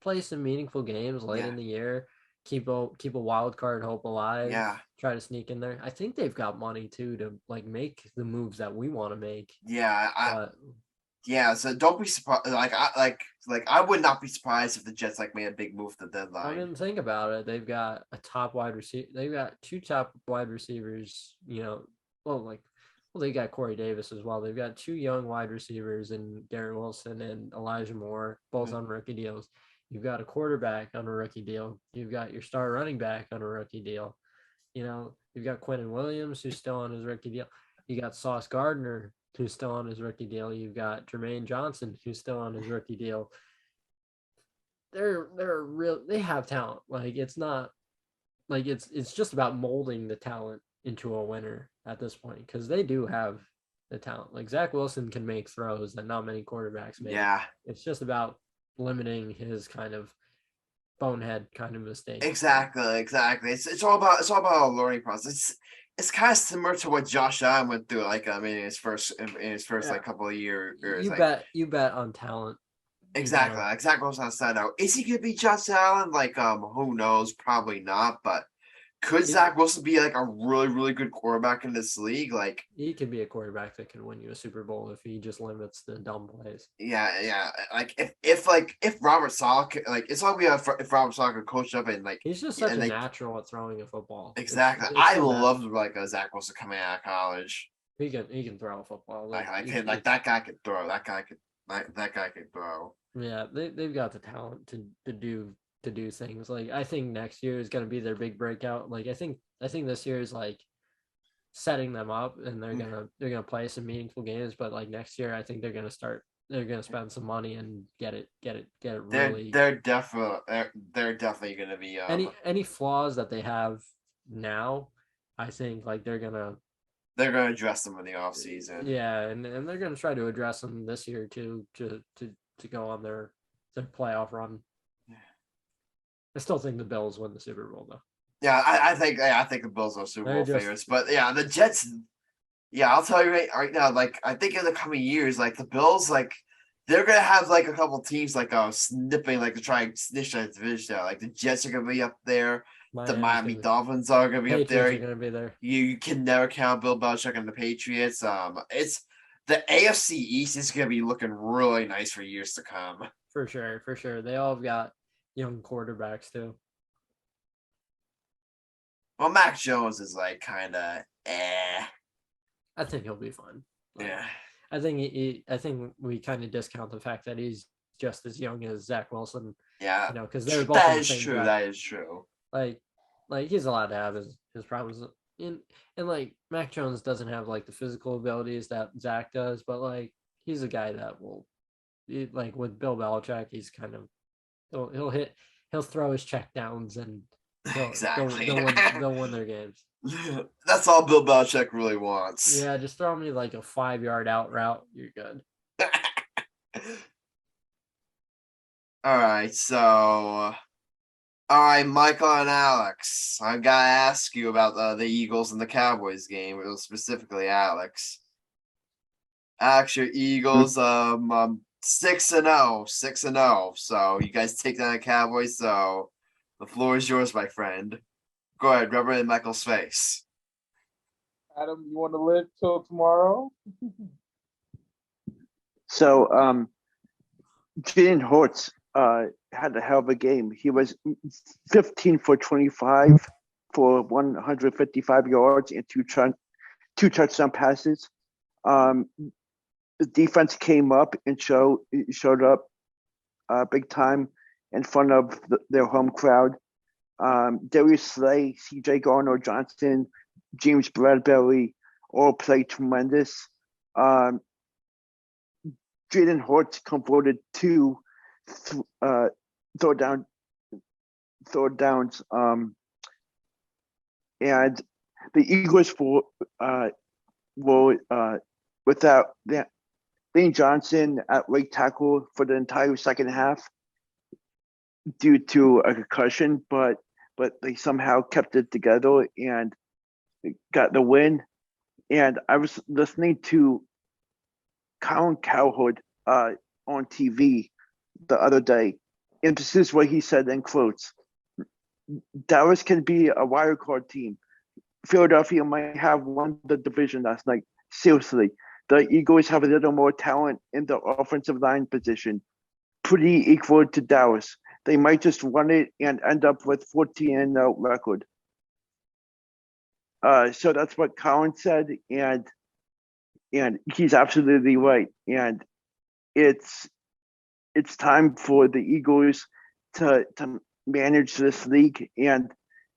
play some meaningful games late in the year, keep a wild card hope alive, yeah, try to sneak in there. I think they've got money too to like make the moves that we want to make. yeah. But Yeah, so don't be surprised. I would not be surprised if the Jets like made a big move to the deadline. I mean, think about it. They've got a top wide receiver. They've got two top wide receivers. They got Corey Davis as well. They've got two young wide receivers in Garrett Wilson and Elijah Moore, both on rookie deals. You've got a quarterback on a rookie deal. You've got your star running back on a rookie deal. You've got Quentin Williams, who's still on his rookie deal. You got Sauce Gardner, who's still on his rookie deal. You've got Jermaine Johnson, who's still on his rookie deal. They have talent. Like it's not like it's just about molding the talent into a winner at this point because they do have the talent. Like Zach Wilson can make throws that not many quarterbacks make. Yeah, It's just about limiting his kind of bonehead kind of mistakes. exactly. It's all about a learning process. It's kind of similar to what Josh Allen went through. Like in his first like couple of years. You bet on talent. Exactly. Exactly what I was gonna say. Now, is he gonna be Josh Allen? Like, who knows? Probably not. But could Zach Wilson be like a really, really good quarterback in this league? Like, he could be a quarterback that can win you a Super Bowl if he just limits the dumb plays. yeah. Like, if Robert Saleh, like, it's all if Robert Saleh could coach up and like he's just such a natural at throwing a football. Exactly. I loved like a Zach Wilson coming out of college. He can throw a football. That guy could throw. That guy could throw. Yeah, they've got the talent to do things. Like I think next year is going to be their big breakout. Like I think this year is like setting them up, and they're gonna play some meaningful games. But like next year, I think they're gonna spend some money and get it really. They're definitely gonna be any flaws that they have now. I think like they're gonna address them in the off season. Yeah, and they're gonna try to address them this year too to go on their playoff run. I still think the Bills win the Super Bowl though. Yeah, I think the Bills are Super Bowl favorites, but yeah, the Jets. Yeah, I'll tell you right now. Like I think in the coming years, like the Bills, like they're gonna have like a couple teams like snipping, like to try and snitch that division out. Like the Jets are gonna be up there. The Miami Dolphins are gonna be up there. Are gonna be there. You can never count Bill Belichick and the Patriots. It's the AFC East is gonna be looking really nice for years to come. For sure. They all have got young quarterbacks too. Well, Mac Jones is like kind of I think he'll be fine. Yeah. I think we kind of discount the fact that he's just as young as Zach Wilson. Yeah. Because they're both. That is true. That is true. Like he's allowed to have his problems. And like Mac Jones doesn't have like the physical abilities that Zach does, but like he's a guy that will, like with Bill Belichick, he's kind of he'll throw his checkdowns and they'll win their games. That's all Bill Belichick really wants. Yeah, just throw me like a 5-yard out route. You're good. All right, Michael and Alex. I gotta ask you about the Eagles and the Cowboys game. It was specifically Alex. Alex, your Eagles 6-0. So you guys take down the Cowboys. So the floor is yours, my friend. Go ahead, rub it in Michael's face. Adam, you want to live till tomorrow? So, Jalen Hurts had a hell of a game. He was 15 for 25 for 155 yards and two touchdown passes. The defense came up and showed up big time in front of their home crowd. Darius Slay, CJ Garner-Johnson, James Bradbury all played tremendous. Jaden Hortz converted two third downs. And the Eagles were without Lane Johnson at right tackle for the entire second half due to a concussion, but they somehow kept it together and got the win. And I was listening to Colin Cowherd on TV the other day, and this is what he said in quotes: Dallas can be a wild card team. Philadelphia might have won the division last night. Seriously, the Eagles have a little more talent in the offensive line position, pretty equal to Dallas. They might just run it and end up with 14-0 record. So that's what Colin said, and he's absolutely right. And it's time for the Eagles to manage this league and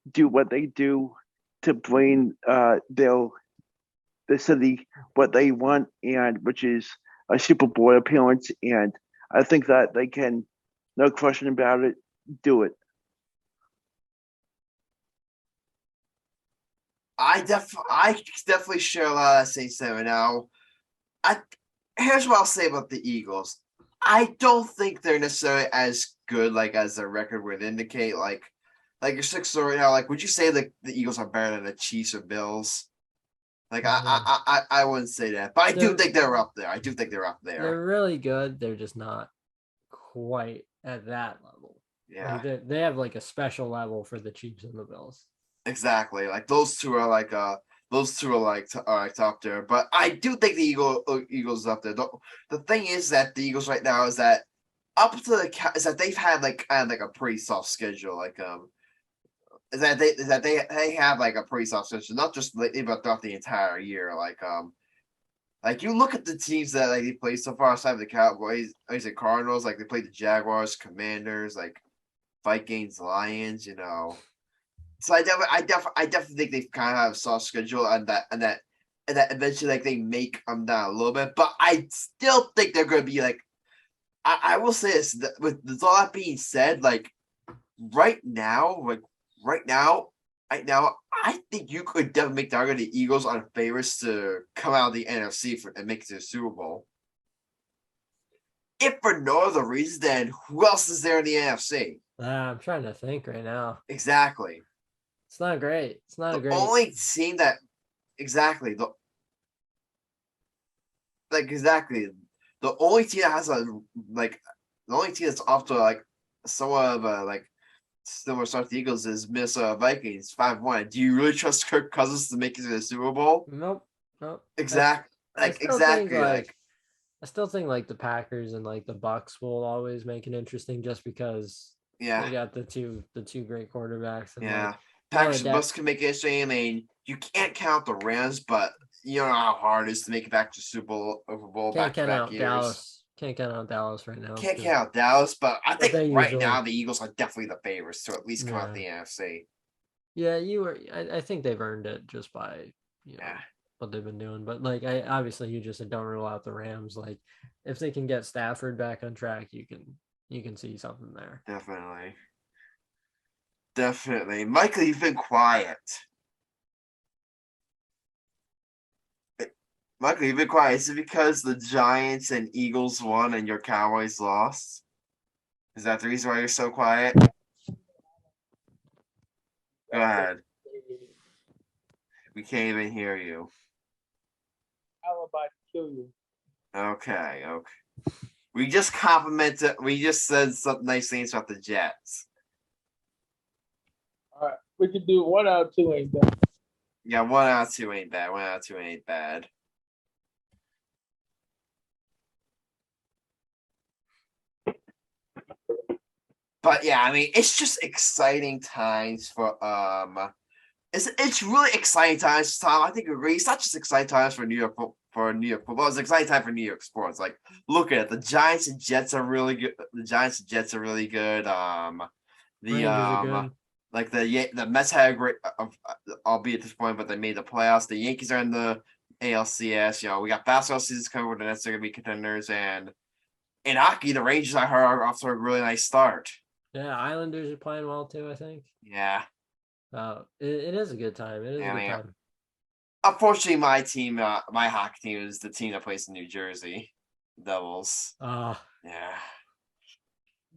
do what they do to bring the city what they want, and which is a Super Bowl appearance. And I think that they can, no question about it, do it. I definitely share a lot of that same sentiment. Now, here's what I'll say about the Eagles. I don't think they're necessarily as good, like, as their record would indicate. Like your 6 right now. Like, would you say that the Eagles are better than the Chiefs or Bills? Like, I wouldn't say that, but I do think they're up there. They're really good. They're just not quite at that level. Yeah, Like they have like a special level for the Chiefs and the Bills. exactly. Like those two are like top there. But I do think the Eagles up there. The thing is that the Eagles right now is that is that they've had like kind of like a pretty soft schedule. Like is that they have like a pretty soft schedule, not just lately but throughout the entire year. Like you look at the teams that like they played so far aside of the Cowboys, like the Cardinals, like they played the Jaguars, Commanders, like Vikings, Lions, you know. So I definitely think they kind of have a soft schedule and that eventually like they make them down a little bit. But I still think they're gonna be like I will say this with all that being said, like right now, I think you could definitely make the argument the Eagles are the favorites to come out of the NFC and make it to the Super Bowl. If for no other reason, then who else is there in the NFC? I'm trying to think right now. Exactly. It's not great. It's not the only team that exactly the only team that has the only team that's off to like somewhat of a like similar start to the Eagles is Minnesota Vikings 5-1. Do you really trust Kirk Cousins to make it to the Super Bowl? Nope. Exactly. I still think like the Packers and like the Bucks will always make it interesting just because they got the two great quarterbacks. And like, Packers and Bucks can make it interesting. I mean, you can't count the Rams, but you know how hard it is to make it back to Super Bowl back-to-back years. Dallas. Can't count out Dallas right now. Can't count out Dallas, but I think right now the Eagles are definitely the favorites to at least come out the NFC. Yeah, I think they've earned it just by what they've been doing. But like, obviously you just don't rule out the Rams. Like, if they can get Stafford back on track, you can see something there. Definitely. Michael, you've been quiet. Is it because the Giants and Eagles won and your Cowboys lost? Is that the reason why you're so quiet? Go ahead. We can't even hear you. I'm about to kill you. Okay. We just said some nice things about the Jets. All right. We can do 1 out of 2 ain't bad. Yeah, 1 out of 2 ain't bad. 1 out of 2 ain't bad. But yeah, I mean, it's just exciting times for it's really exciting times, Tom. I think you agree. It's not just exciting times for New York football. It's an exciting time for New York sports. Like, look at it. The Giants and Jets are really good. Like the Mets had a great, albeit disappointing, but they made the playoffs. The Yankees are in the ALCS. You know, we got basketball seasons coming where the Nets are going to be contenders, and in hockey, the Rangers I heard are off to a really nice start. Yeah, Islanders are playing well too, I think. Yeah. It is a good time. It is a good time. Unfortunately, my team, my hockey team is the team that plays in New Jersey, Devils. Yeah.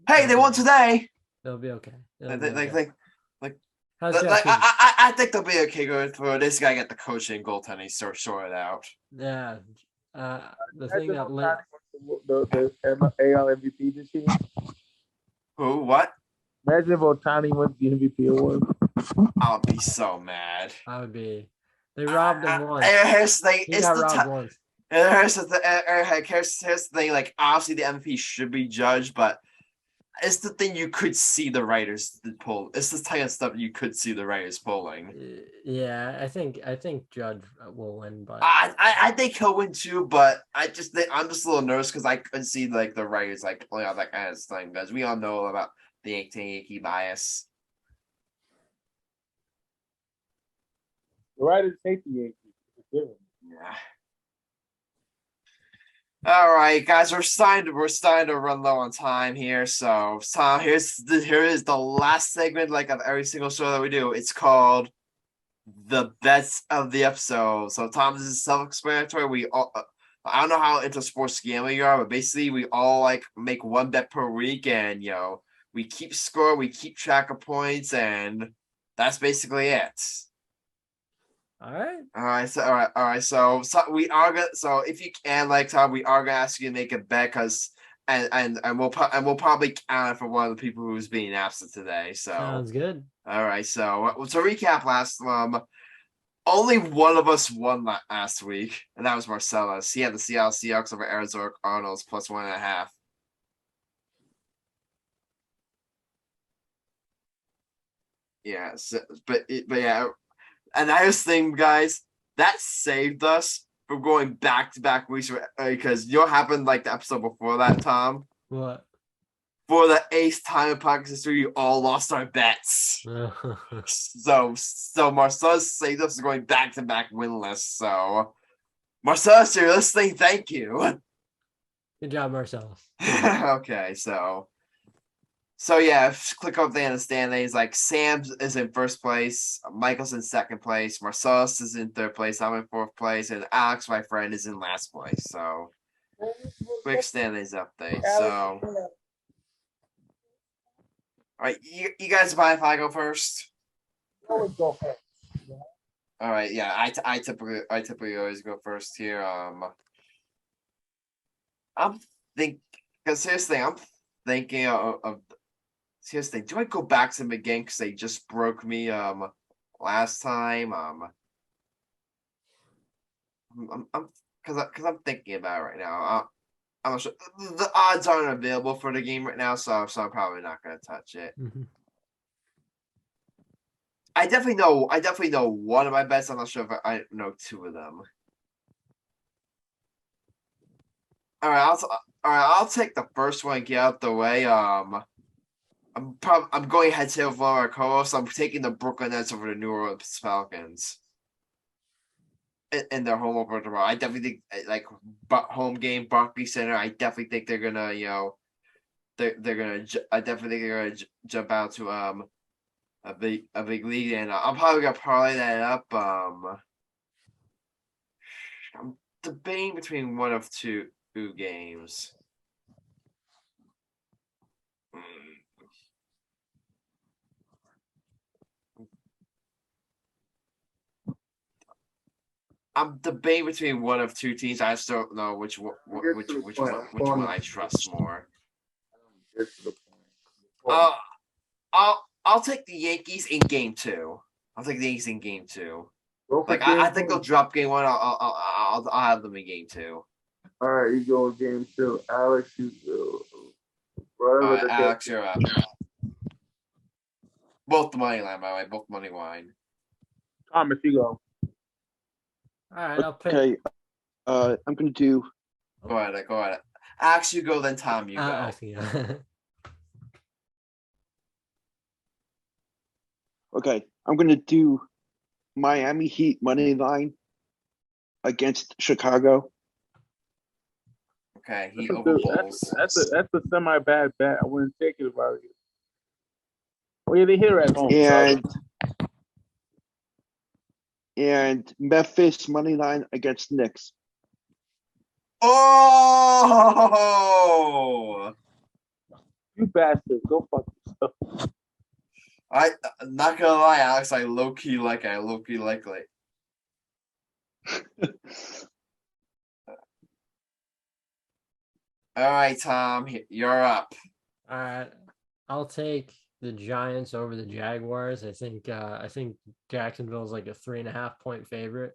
Hey, they won today. They'll be okay. I think they'll be okay going for this guy. Get the coaching, goaltending sorted out. Yeah. The thing that the AL MVP this year. Who? What? Imagine if Ohtani wins the MVP award. I'll be so mad. I would be. They robbed him once. Here's the thing. He got robbed once. Here's the thing. Like, obviously, the MVP should be judged, but it's the thing you could see the writers pull. It's the type of stuff you could see the writers pulling. Yeah, I think Judge will win, but I think he'll win too. But I'm just a little nervous because I could see like the writers like pulling out that kind of thing because we all know about the Yankee bias. The writers hate the Yankees. Yeah. All right, guys, we're starting to run low on time here. So, Tom, here is the last segment like of every single show that we do. It's called the bets of the episode. So, Tom, this is self-explanatory. We all I don't know how into sports gambling you are, but basically we all like make one bet per week, and we keep score, we keep track of points, and that's basically it. All right. So we are gonna. So if you can, like Tom, we are gonna ask you to make a bet, because and we'll probably count it for one of the people who's being absent today. So sounds good. All right. So to recap, only one of us won last week, and that was Marcellus. He had the Seattle Seahawks over Arizona Cardinals plus 1.5. Yeah. But yeah. And I was thinking, guys, that saved us from going back-to-back weeks because what happened like the episode before that, Tom? What? For the eighth time in podcast history, we all lost our bets. So Marcellus saved us from going back-to-back winless. So Marcellus, you're listening, thank you. Good job, Marcellus. Okay, So yeah, click over the standings. Like Sam is in first place, Michael's in second place, Marcellus is in third place, I'm in fourth place, and Alex, my friend, is in last place. So quick standings update. So all right, you guys mind if I go first? Go ahead. All right, yeah, I typically always go first here. I'm thinking of. Here's the thing. Do I go back to them again because they just broke me last time? I'm I'm thinking about it right now. I'm not sure. The odds aren't available for the game right now, so I'm probably not gonna touch it. Mm-hmm. I definitely know one of my bets. I'm not sure if I know two of them. All right, I'll take the first one and get out the way. I'm going head to tail with our co-host. I'm taking the Brooklyn Nets over the New Orleans Falcons in their home opener tomorrow. I definitely think like home game, Barclays Center. I definitely think they're gonna I definitely think they're gonna jump out to a big lead, and I'm probably gonna parlay that up. I'm debating between one of two games. I'm debating between one of two teams. I just don't know which one I trust more. I'll take the Yankees in game two. I think they'll drop game one. I'll have them in game two. All right, you go in game two. Alex, you go. All right, Alex, you're up. Both the money line, by the way. Both money line. Thomas, you go. All right, I'll pick. Okay, I'm gonna do. Go ahead. Alex, you go. Then Tom, you go. Okay, I'm gonna do Miami Heat money line against Chicago. Okay, he That's a over good- bowls. That's a semi bad bet. I wouldn't take it if I were you. Well, yeah, they here at home. And Memphis money line against Knicks. Oh! You bastard. Go fuck yourself. I'm not gonna lie, Alex. I low key like it. I low key like it. All right, Tom, you're up. All right, I'll take the Giants over the Jaguars. I think Jacksonville is like a 3.5-point favorite.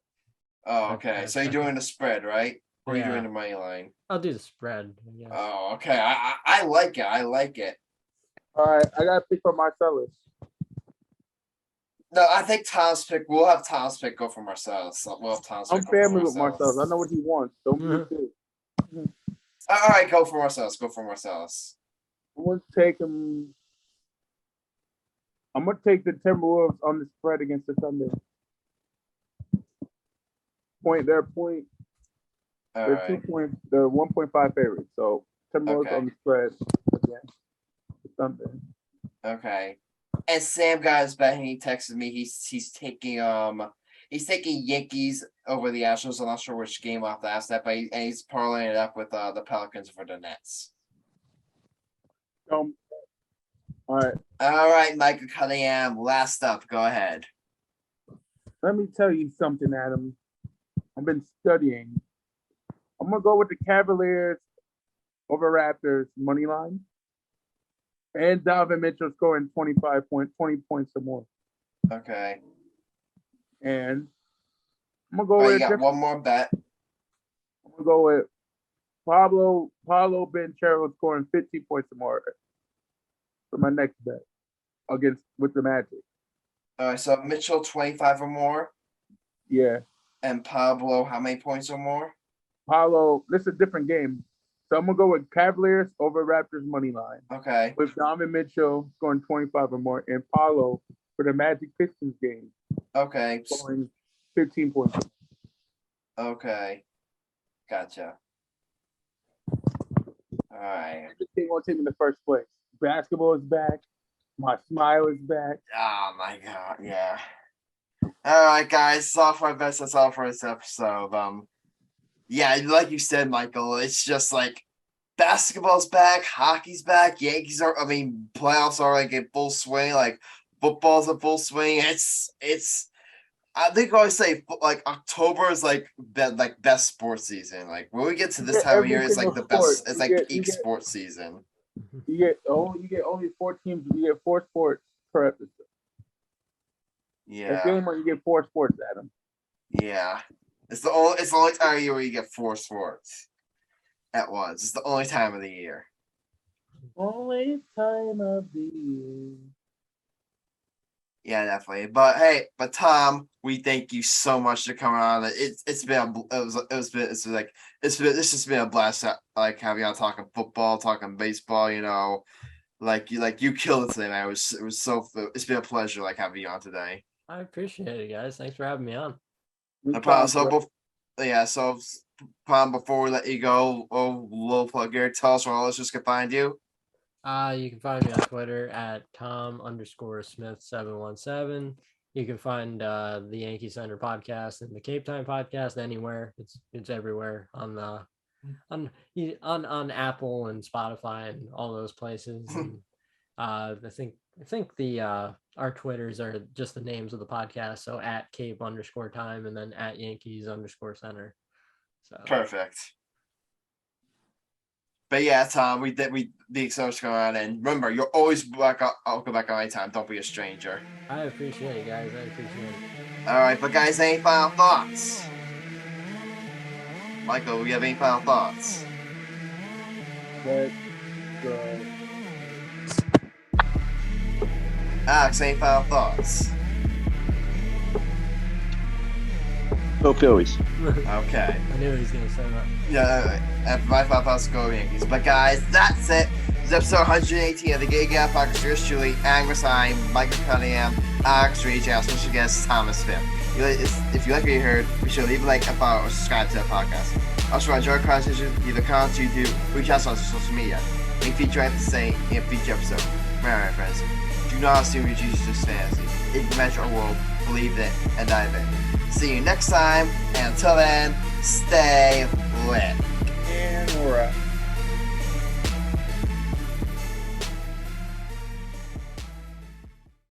Oh, okay. So you're doing the spread, right? Or are you Yeah. doing the money line? I'll do the spread. Yeah. Oh, okay. I like it. I like it. All right, I got to pick for Marcellus. No, I think Tom's pick. We'll have Tom's pick go for Marcellus. We'll have Tom's pick I'm go for family with Marcellus. I know what he wants. Don't be a kid. All right, go for Marcellus. Go for Marcellus. I'm gonna take him. I'm gonna take the Timberwolves on the spread against the Thunder. They're All they're right. 2 point. They're 1.5 favorites. So Timberwolves Okay. on the spread against the Thunder. Okay. And Sam got his bet. He texted me. He's taking Yankees over the Astros. I'm not sure which game off the last that, but he's parlaying it up with the Pelicans for the Nets. All right. All right, Michael Cunningham. Last up. Go ahead. Let me tell you something, Adam. I've been studying. I'm gonna go with the Cavaliers over Raptors money line, and Donovan Mitchell scoring 20 points or more. Okay. And I'm gonna go All right, with you got one more bet. I'm gonna go with Pablo Banchero scoring 50 points or more for my next bet with the Magic. All right, so Mitchell 25 or more, Yeah, and Pablo how many points or more? this is a different game. So I'm gonna go with Cavaliers over Raptors money line Okay. with Donovan Mitchell scoring 25 or more, and Paulo for the Magic Pistons game Okay. scoring 15 points. Okay. Gotcha. All right. This team won't take me in the first place. Basketball is back. My smile is back. Oh my god, yeah. All right, guys, that's all for our best. That's all for this episode. Yeah, like you said, Michael, it's just like basketball's back, hockey's back, playoffs are like in full swing, like football's in full swing. It's I think I always say like October is like best sports season. Like when we get to this time of year, it's like the best. It's like peak sports season. You get only 4 teams. You get 4 sports per episode. Yeah. A game where you get 4 sports, Adam. Yeah. It's the only time of year where you get 4 sports at once. It's the only time of the year. Only time of the year. Yeah, definitely. But Tom, we thank you so much for coming on. It's just been a blast. Like having you on talking football, talking baseball. You know, like you killed it today, man. It's been a pleasure like having you on today. I appreciate it, guys. Thanks for having me on. No problem. So before we let you go, little plug here. Tell us where all listeners can find you. You can find me on Twitter at Tom_Smith717. You can find the Yankee Center podcast and the Cape Time podcast anywhere. It's everywhere on Apple and Spotify and all those places. And I think the our Twitters are just the names of the podcast. So at Cape_Time and then at Yankees_Center. So Perfect. But yeah, Tom, we the so much going on, and remember, you're always back. I'll go back on any time. Don't be a stranger. I appreciate it, guys. I appreciate it. All right, but guys, any final thoughts? Michael, we have any final thoughts? But Alex, any final thoughts? Go Phillies. Okay. I knew he was gonna say that. Yeah, after my final thoughts, go Yankees. But guys, that's it. This is episode 118 of the Gay Gap Podcast. Yours truly, Grassani, Michael Cunningham, Alex Reich, and our special guest, Thomas Smith. If you like what you heard, be sure to leave a like, and follow, or subscribe to the podcast. Also, enjoy our conversation, either comments, YouTube, reach out on social media. Any feature I have to say in a future episode. Remember, my friends, do not assume your Jesus is fantasy. If you measure our world, believe in it, and dive in. See you next time, and until then, stay lit.